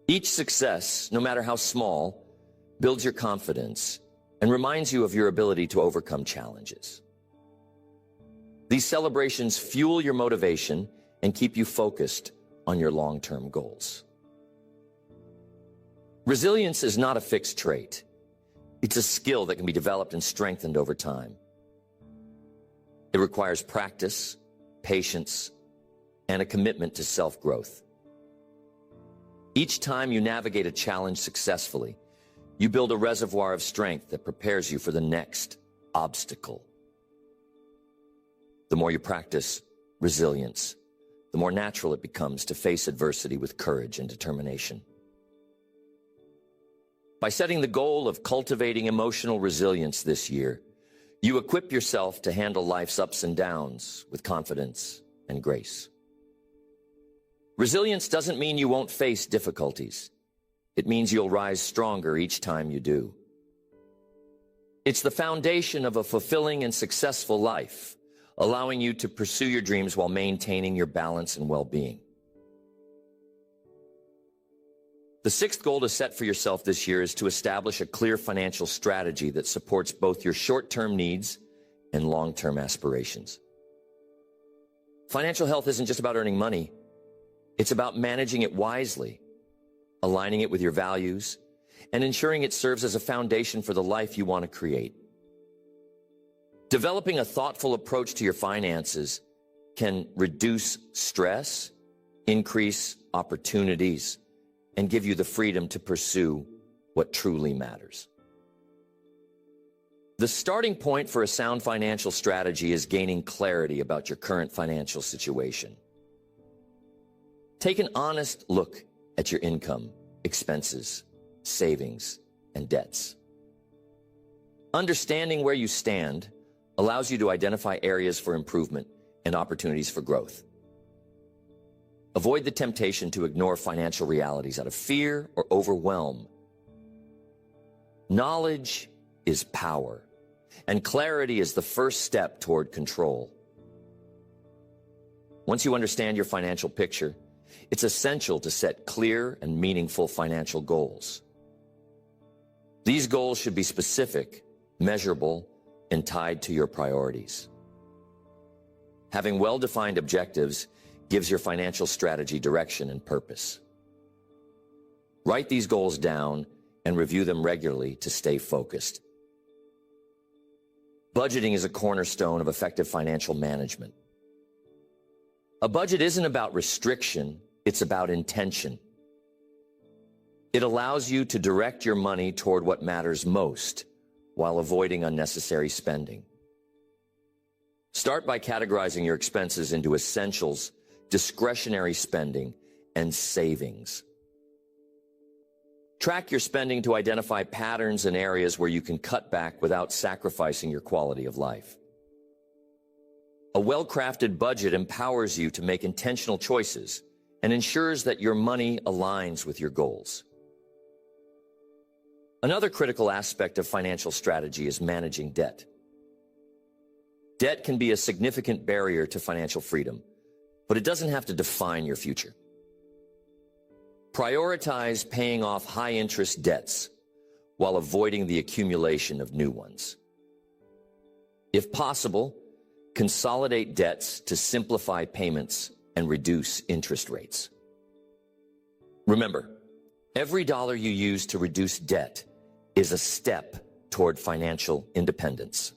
Each success, no matter how small, builds your confidence and reminds you of your ability to overcome challenges. These celebrations fuel your motivation and keep you focused on your long-term goals. Resilience is not a fixed trait. It's a skill that can be developed and strengthened over time. It requires practice, patience, and a commitment to self-growth. Each time you navigate a challenge successfully, you build a reservoir of strength that prepares you for the next obstacle. The more you practice resilience, the more natural it becomes to face adversity with courage and determination. By setting the goal of cultivating emotional resilience this year, you equip yourself to handle life's ups and downs with confidence and grace. Resilience doesn't mean you won't face difficulties. It means you'll rise stronger each time you do. It's the foundation of a fulfilling and successful life, allowing you to pursue your dreams while maintaining your balance and well-being. The sixth goal to set for yourself this year is to establish a clear financial strategy that supports both your short-term needs and long-term aspirations. Financial health isn't just about earning money. It's about managing it wisely, aligning it with your values, and ensuring it serves as a foundation for the life you want to create. Developing a thoughtful approach to your finances can reduce stress, increase opportunities, and give you the freedom to pursue what truly matters. The starting point for a sound financial strategy is gaining clarity about your current financial situation. Take an honest look at your income, expenses, savings, and debts. Understanding where you stand allows you to identify areas for improvement and opportunities for growth. Avoid the temptation to ignore financial realities out of fear or overwhelm. Knowledge is power, and clarity is the first step toward control. Once you understand your financial picture, it's essential to set clear and meaningful financial goals. These goals should be specific, measurable, and tied to your priorities. Having well-defined objectives gives your financial strategy direction and purpose. Write these goals down and review them regularly to stay focused. Budgeting is a cornerstone of effective financial management. A budget isn't about restriction, it's about intention. It allows you to direct your money toward what matters most while avoiding unnecessary spending. Start by categorizing your expenses into essentials, discretionary spending, and savings. Track your spending to identify patterns and areas where you can cut back without sacrificing your quality of life. A well-crafted budget empowers you to make intentional choices and ensures that your money aligns with your goals. Another critical aspect of financial strategy is managing debt. Debt can be a significant barrier to financial freedom, but it doesn't have to define your future. Prioritize paying off high-interest debts while avoiding the accumulation of new ones. If possible, consolidate debts to simplify payments and reduce interest rates. Remember, every dollar you use to reduce debt is a step toward financial independence.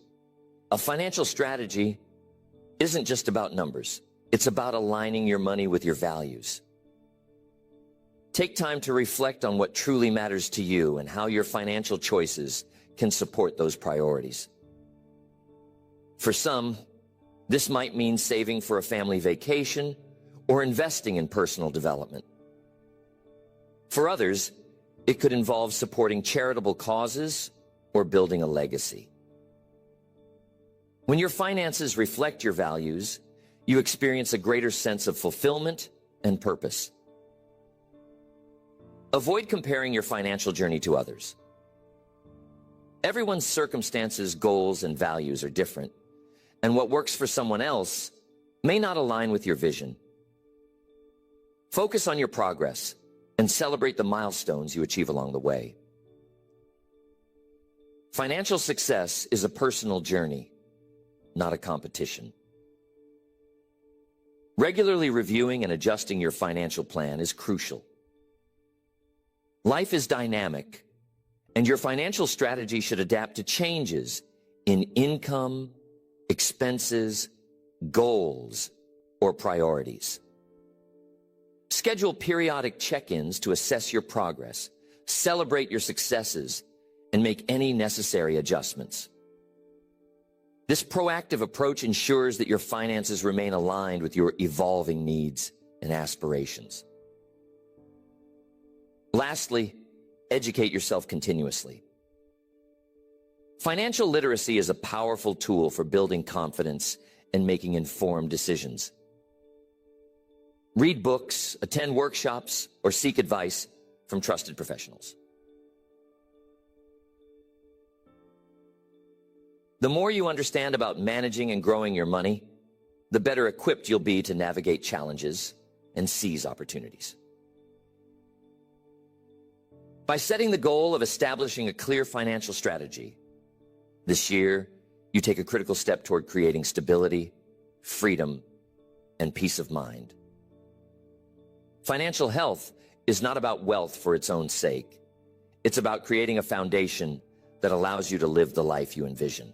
A financial strategy isn't just about numbers. It's about aligning your money with your values. Take time to reflect on what truly matters to you and how your financial choices can support those priorities. For some, this might mean saving for a family vacation or investing in personal development. For others, it could involve supporting charitable causes or building a legacy. When your finances reflect your values, you experience a greater sense of fulfillment and purpose. Avoid comparing your financial journey to others. Everyone's circumstances, goals, and values are different, and what works for someone else may not align with your vision. Focus on your progress and celebrate the milestones you achieve along the way. Financial success is a personal journey, not a competition. Regularly reviewing and adjusting your financial plan is crucial. Life is dynamic, and your financial strategy should adapt to changes in income, expenses, goals, or priorities. Schedule periodic check-ins to assess your progress, celebrate your successes, and make any necessary adjustments. This proactive approach ensures that your finances remain aligned with your evolving needs and aspirations. Lastly, educate yourself continuously. Financial literacy is a powerful tool for building confidence and making informed decisions. Read books, attend workshops, or seek advice from trusted professionals. The more you understand about managing and growing your money, the better equipped you'll be to navigate challenges and seize opportunities. By setting the goal of establishing a clear financial strategy, this year, you take a critical step toward creating stability, freedom, and peace of mind. Financial health is not about wealth for its own sake. It's about creating a foundation that allows you to live the life you envision.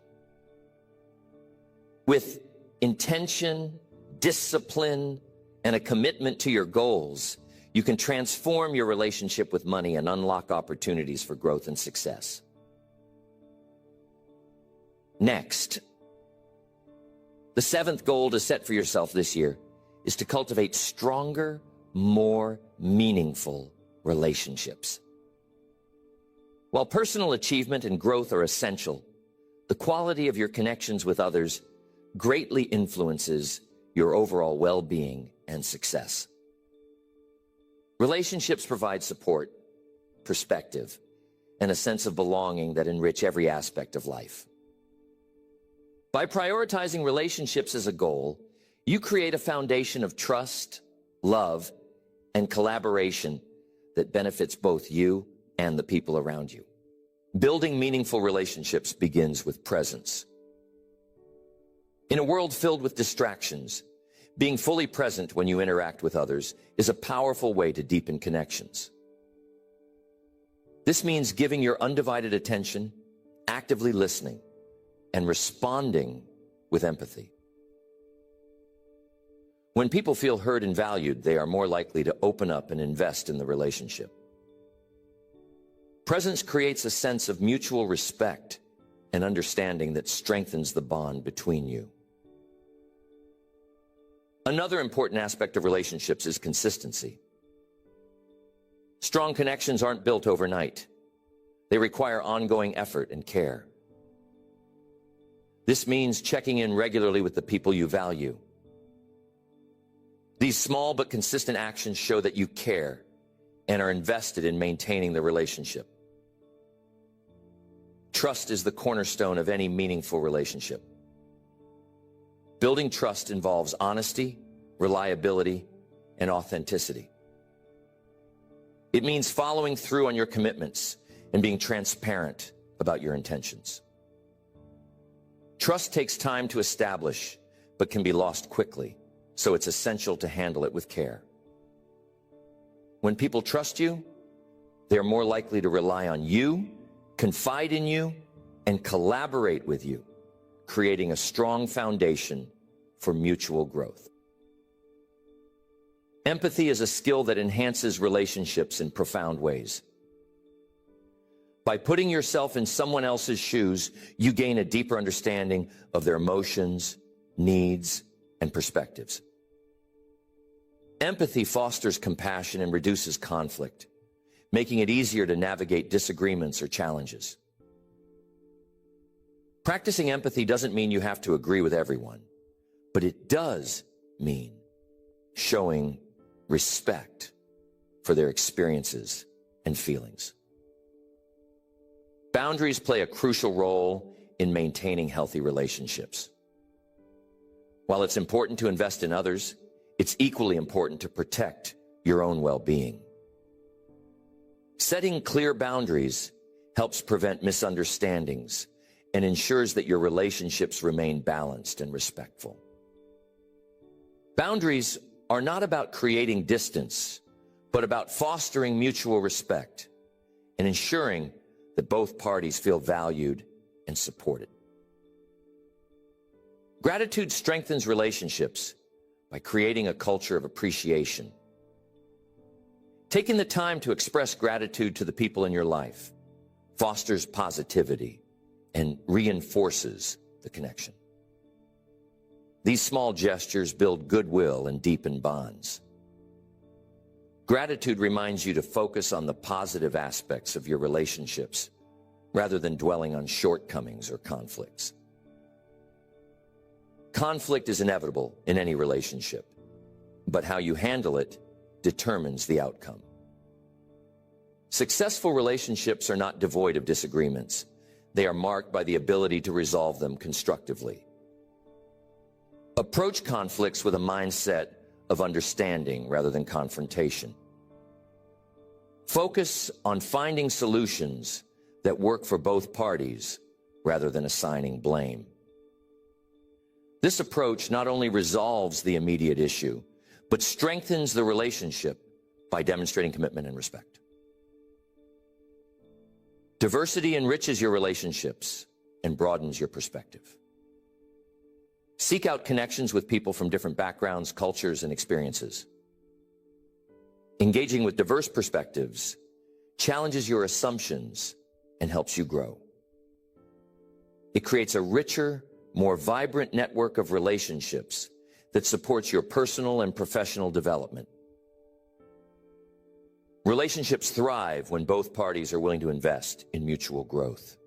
With intention, discipline, and a commitment to your goals, you can transform your relationship with money and unlock opportunities for growth and success. Next, the seventh goal to set for yourself this year is to cultivate stronger, more meaningful relationships. While personal achievement and growth are essential, the quality of your connections with others greatly influences your overall well-being and success. Relationships provide support, perspective, and a sense of belonging that enrich every aspect of life. By prioritizing relationships as a goal, you create a foundation of trust, love, and collaboration that benefits both you and the people around you. Building meaningful relationships begins with presence. In a world filled with distractions, being fully present when you interact with others is a powerful way to deepen connections. This means giving your undivided attention, actively listening, and responding with empathy. When people feel heard and valued, they are more likely to open up and invest in the relationship. Presence creates a sense of mutual respect and understanding that strengthens the bond between you. Another important aspect of relationships is consistency. Strong connections aren't built overnight. They require ongoing effort and care. This means checking in regularly with the people you value. These small but consistent actions show that you care and are invested in maintaining the relationship. Trust is the cornerstone of any meaningful relationship. Building trust involves honesty, reliability, and authenticity. It means following through on your commitments and being transparent about your intentions. Trust takes time to establish, but can be lost quickly, so it's essential to handle it with care. When people trust you, they're more likely to rely on you, confide in you, and collaborate with you, creating a strong foundation for mutual growth. Empathy is a skill that enhances relationships in profound ways. By putting yourself in someone else's shoes, you gain a deeper understanding of their emotions, needs, and perspectives. Empathy fosters compassion and reduces conflict, making it easier to navigate disagreements or challenges. Practicing empathy doesn't mean you have to agree with everyone, but it does mean showing respect for their experiences and feelings. Boundaries play a crucial role in maintaining healthy relationships. While it's important to invest in others, it's equally important to protect your own well-being. Setting clear boundaries helps prevent misunderstandings and ensures that your relationships remain balanced and respectful. Boundaries are not about creating distance, but about fostering mutual respect and ensuring that both parties feel valued and supported. Gratitude strengthens relationships by creating a culture of appreciation. Taking the time to express gratitude to the people in your life fosters positivity and reinforces the connection. These small gestures build goodwill and deepen bonds. Gratitude reminds you to focus on the positive aspects of your relationships rather than dwelling on shortcomings or conflicts. Conflict is inevitable in any relationship, but how you handle it determines the outcome. Successful relationships are not devoid of disagreements. They are marked by the ability to resolve them constructively. Approach conflicts with a mindset of understanding rather than confrontation. Focus on finding solutions that work for both parties rather than assigning blame. This approach not only resolves the immediate issue, but strengthens the relationship by demonstrating commitment and respect. Diversity enriches your relationships and broadens your perspective. Seek out connections with people from different backgrounds, cultures, and experiences. Engaging with diverse perspectives challenges your assumptions and helps you grow. It creates a richer, more vibrant network of relationships that supports your personal and professional development. Relationships thrive when both parties are willing to invest in mutual growth.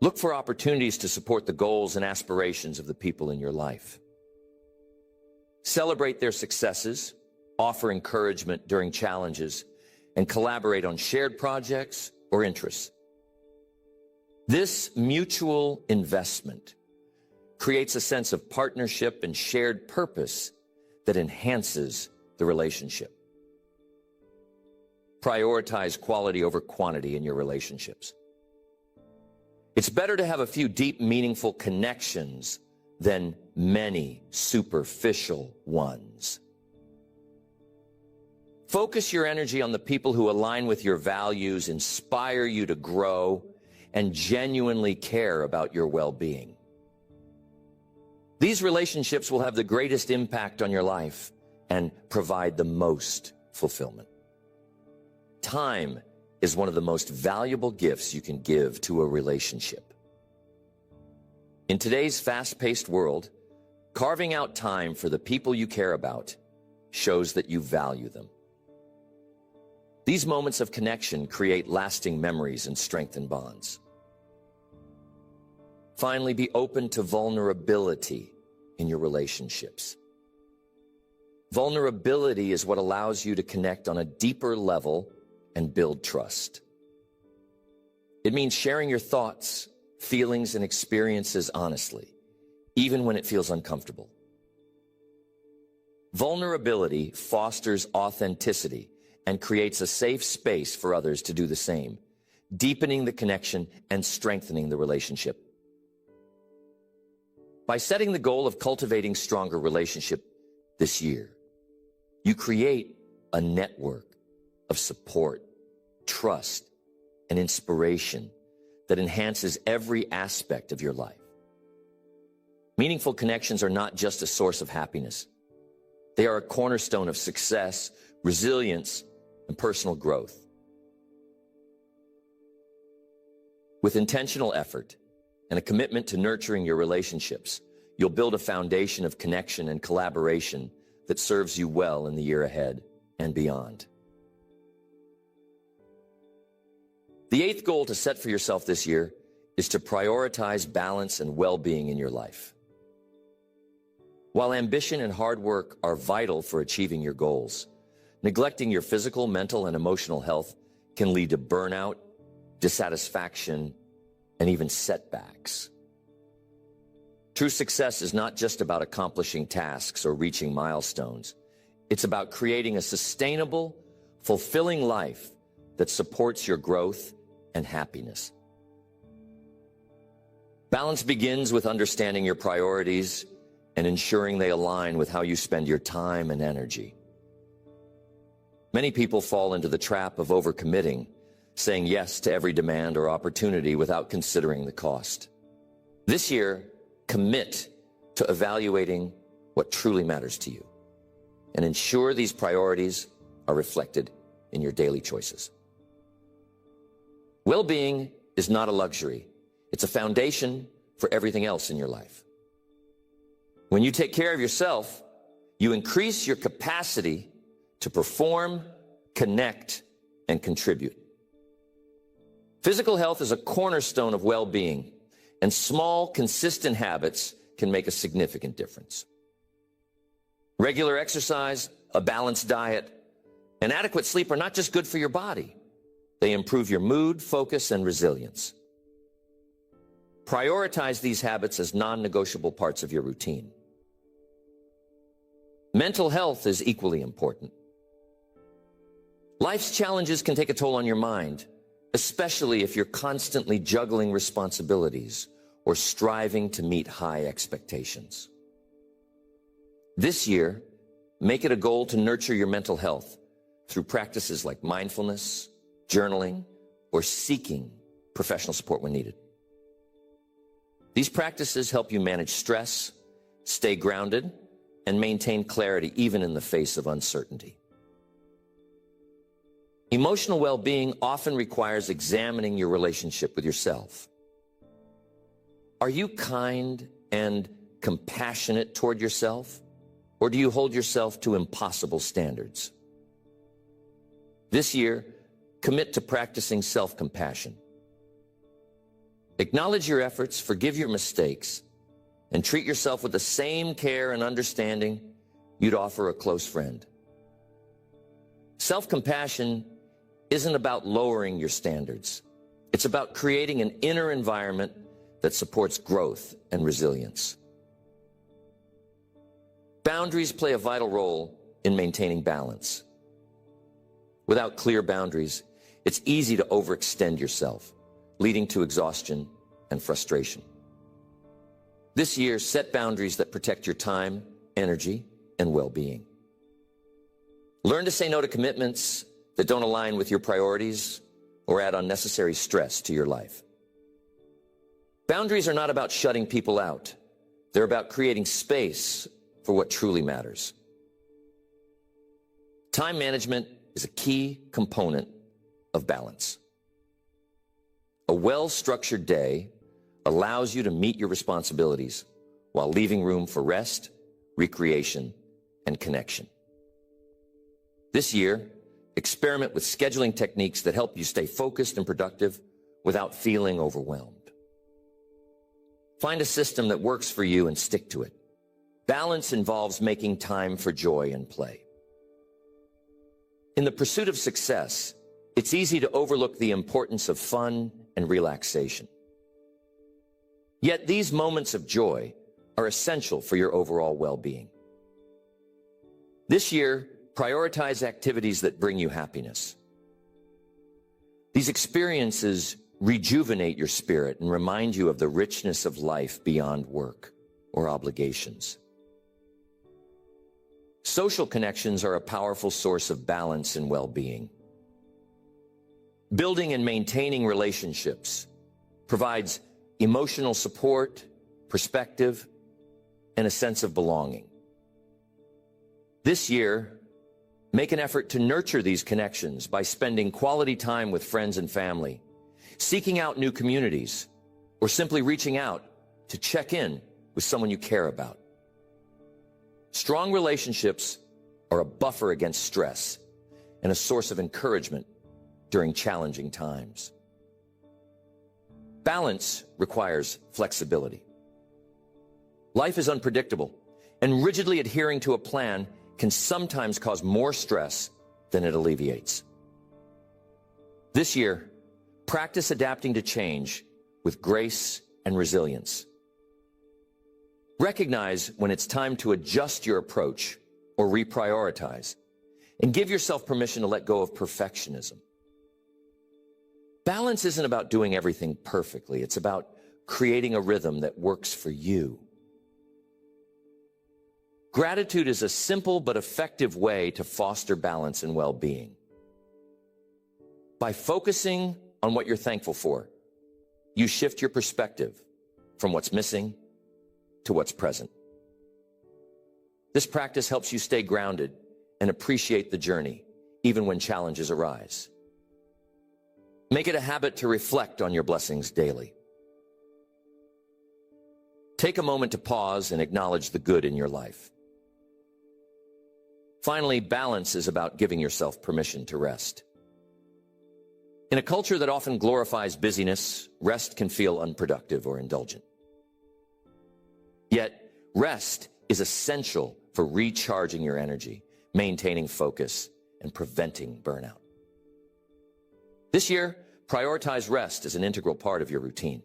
Look for opportunities to support the goals and aspirations of the people in your life. Celebrate their successes, offer encouragement during challenges, and collaborate on shared projects or interests. This mutual investment creates a sense of partnership and shared purpose that enhances the relationship. Prioritize quality over quantity in your relationships. It's better to have a few deep, meaningful connections than many superficial ones. Focus your energy on the people who align with your values, inspire you to grow, and genuinely care about your well-being. These relationships will have the greatest impact on your life and provide the most fulfillment. Time is one of the most valuable gifts you can give to a relationship. In today's fast-paced world, carving out time for the people you care about shows that you value them. These moments of connection create lasting memories and strengthen bonds. Finally, be open to vulnerability in your relationships. Vulnerability is what allows you to connect on a deeper level and build trust. It means sharing your thoughts, feelings, and experiences honestly, even when it feels uncomfortable. Vulnerability fosters authenticity and creates a safe space for others to do the same, deepening the connection and strengthening the relationship. By setting the goal of cultivating stronger relationship this year, you create a network of support, trust, and inspiration that enhances every aspect of your life. Meaningful connections are not just a source of happiness. They are a cornerstone of success, resilience, and personal growth. With intentional effort and a commitment to nurturing your relationships, you'll build a foundation of connection and collaboration that serves you well in the year ahead and beyond. The eighth goal to set for yourself this year is to prioritize balance and well-being in your life. While ambition and hard work are vital for achieving your goals, neglecting your physical, mental, and emotional health can lead to burnout, dissatisfaction, and even setbacks. True success is not just about accomplishing tasks or reaching milestones. It's about creating a sustainable, fulfilling life that supports your growth and happiness. Balance begins with understanding your priorities and ensuring they align with how you spend your time and energy. Many people fall into the trap of overcommitting, saying yes to every demand or opportunity without considering the cost. This year, commit to evaluating what truly matters to you and ensure these priorities are reflected in your daily choices. Well-being is not a luxury. It's a foundation for everything else in your life. When you take care of yourself, you increase your capacity to perform, connect, and contribute. Physical health is a cornerstone of well-being, and small, consistent habits can make a significant difference. Regular exercise, a balanced diet, and adequate sleep are not just good for your body. They improve your mood, focus, and resilience. Prioritize these habits as non-negotiable parts of your routine. Mental health is equally important. Life's challenges can take a toll on your mind, especially if you're constantly juggling responsibilities or striving to meet high expectations. This year, make it a goal to nurture your mental health through practices like mindfulness, journaling, or seeking professional support when needed. These practices help you manage stress, stay grounded, and maintain clarity even in the face of uncertainty. Emotional well-being often requires examining your relationship with yourself. Are you kind and compassionate toward yourself, or do you hold yourself to impossible standards? This year, commit to practicing self-compassion. Acknowledge your efforts, forgive your mistakes, and treat yourself with the same care and understanding you'd offer a close friend. Self-compassion isn't about lowering your standards. It's about creating an inner environment that supports growth and resilience. Boundaries play a vital role in maintaining balance. Without clear boundaries, it's easy to overextend yourself, leading to exhaustion and frustration. This year, set boundaries that protect your time, energy, and well-being. Learn to say no to commitments that don't align with your priorities or add unnecessary stress to your life. Boundaries are not about shutting people out. They're about creating space for what truly matters. Time management is a key component of balance. A well-structured day allows you to meet your responsibilities while leaving room for rest, recreation, and connection. This year, experiment with scheduling techniques that help you stay focused and productive without feeling overwhelmed. Find a system that works for you and stick to it. Balance involves making time for joy and play. In the pursuit of success, it's easy to overlook the importance of fun and relaxation. Yet these moments of joy are essential for your overall well-being. This year, prioritize activities that bring you happiness. These experiences rejuvenate your spirit and remind you of the richness of life beyond work or obligations. Social connections are a powerful source of balance and well-being. Building and maintaining relationships provides emotional support, perspective, and a sense of belonging. This year, make an effort to nurture these connections by spending quality time with friends and family, seeking out new communities, or simply reaching out to check in with someone you care about. Strong relationships are a buffer against stress and a source of encouragement during challenging times. Balance requires flexibility. Life is unpredictable, and rigidly adhering to a plan can sometimes cause more stress than it alleviates. This year, practice adapting to change with grace and resilience. Recognize when it's time to adjust your approach or reprioritize, and give yourself permission to let go of perfectionism. Balance isn't about doing everything perfectly. It's about creating a rhythm that works for you. Gratitude is a simple but effective way to foster balance and well-being. By focusing on what you're thankful for, you shift your perspective from what's missing to what's present. This practice helps you stay grounded and appreciate the journey, even when challenges arise. Make it a habit to reflect on your blessings daily. Take a moment to pause and acknowledge the good in your life. Finally, balance is about giving yourself permission to rest. In a culture that often glorifies busyness, rest can feel unproductive or indulgent. Yet, rest is essential for recharging your energy, maintaining focus, and preventing burnout. This year, prioritize rest as an integral part of your routine.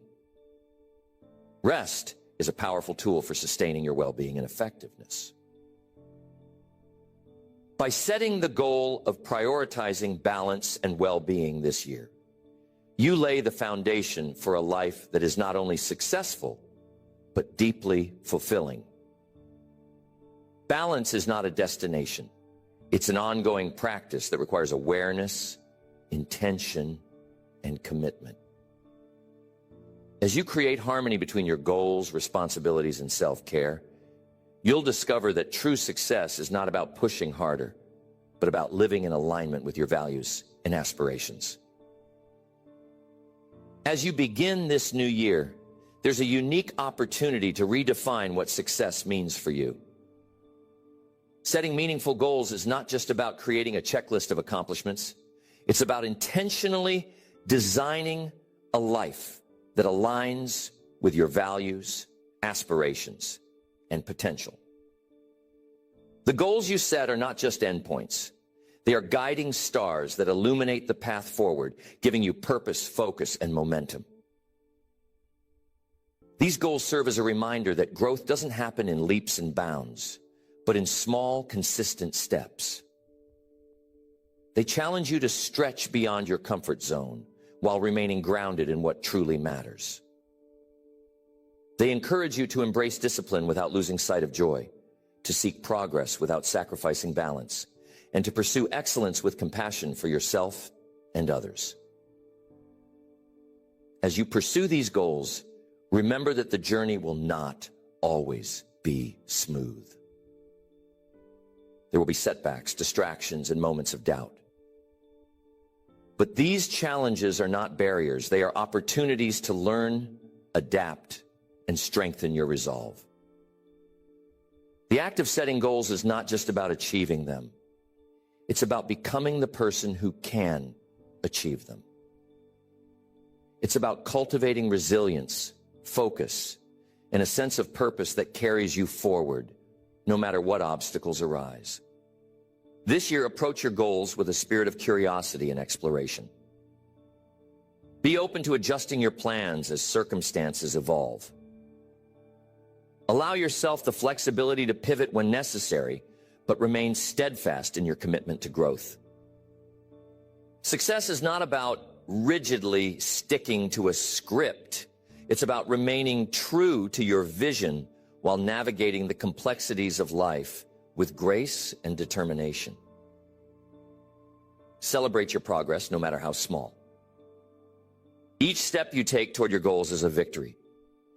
Rest is a powerful tool for sustaining your well-being and effectiveness. By setting the goal of prioritizing balance and well-being this year, you lay the foundation for a life that is not only successful, but deeply fulfilling. Balance is not a destination. It's an ongoing practice that requires awareness, intention, and commitment. As you create harmony between your goals, responsibilities, and self-care, you'll discover that true success is not about pushing harder, but about living in alignment with your values and aspirations. As you begin this new year, there's a unique opportunity to redefine what success means for you. Setting meaningful goals is not just about creating a checklist of accomplishments. It's about intentionally designing a life that aligns with your values, aspirations, and potential. The goals you set are not just endpoints. They are guiding stars that illuminate the path forward, giving you purpose, focus, and momentum. These goals serve as a reminder that growth doesn't happen in leaps and bounds, but in small, consistent steps. They challenge you to stretch beyond your comfort zone while remaining grounded in what truly matters. They encourage you to embrace discipline without losing sight of joy, to seek progress without sacrificing balance, and to pursue excellence with compassion for yourself and others. As you pursue these goals, remember that the journey will not always be smooth. There will be setbacks, distractions, and moments of doubt. But these challenges are not barriers. They are opportunities to learn, adapt, and strengthen your resolve. The act of setting goals is not just about achieving them. It's about becoming the person who can achieve them. It's about cultivating resilience, focus, and a sense of purpose that carries you forward, no matter what obstacles arise. This year, approach your goals with a spirit of curiosity and exploration. Be open to adjusting your plans as circumstances evolve. Allow yourself the flexibility to pivot when necessary, but remain steadfast in your commitment to growth. Success is not about rigidly sticking to a script. It's about remaining true to your vision while navigating the complexities of life with grace and determination. Celebrate your progress, no matter how small. Each step you take toward your goals is a victory,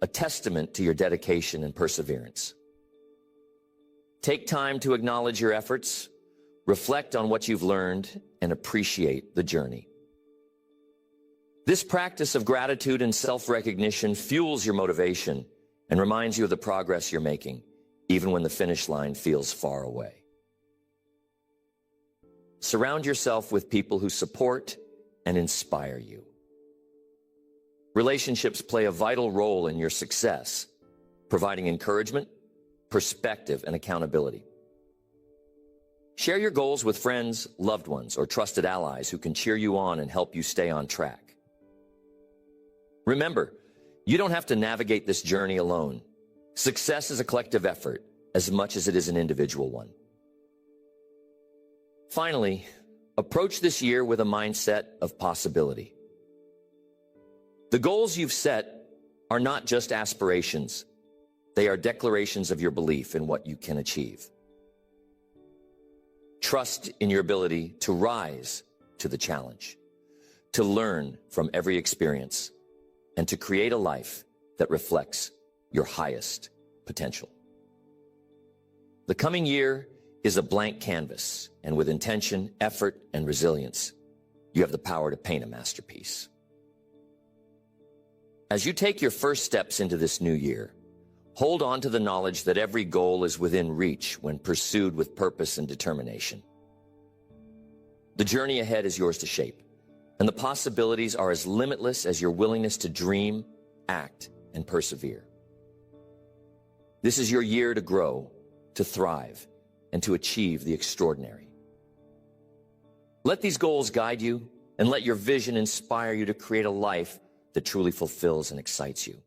a testament to your dedication and perseverance. Take time to acknowledge your efforts, reflect on what you've learned, and appreciate the journey. This practice of gratitude and self-recognition fuels your motivation and reminds you of the progress you're making, even when the finish line feels far away. Surround yourself with people who support and inspire you. Relationships play a vital role in your success, providing encouragement, perspective, and accountability. Share your goals with friends, loved ones, or trusted allies who can cheer you on and help you stay on track. Remember, you don't have to navigate this journey alone. Success is a collective effort as much as it is an individual one. Finally, approach this year with a mindset of possibility. The goals you've set are not just aspirations. They are declarations of your belief in what you can achieve. Trust in your ability to rise to the challenge, to learn from every experience, and to create a life that reflects your highest potential. The coming year is a blank canvas, and with intention, effort, and resilience, you have the power to paint a masterpiece. As you take your first steps into this new year, hold on to the knowledge that every goal is within reach when pursued with purpose and determination. The journey ahead is yours to shape, and the possibilities are as limitless as your willingness to dream, act, and persevere. This is your year to grow, to thrive, and to achieve the extraordinary. Let these goals guide you, and let your vision inspire you to create a life that truly fulfills and excites you.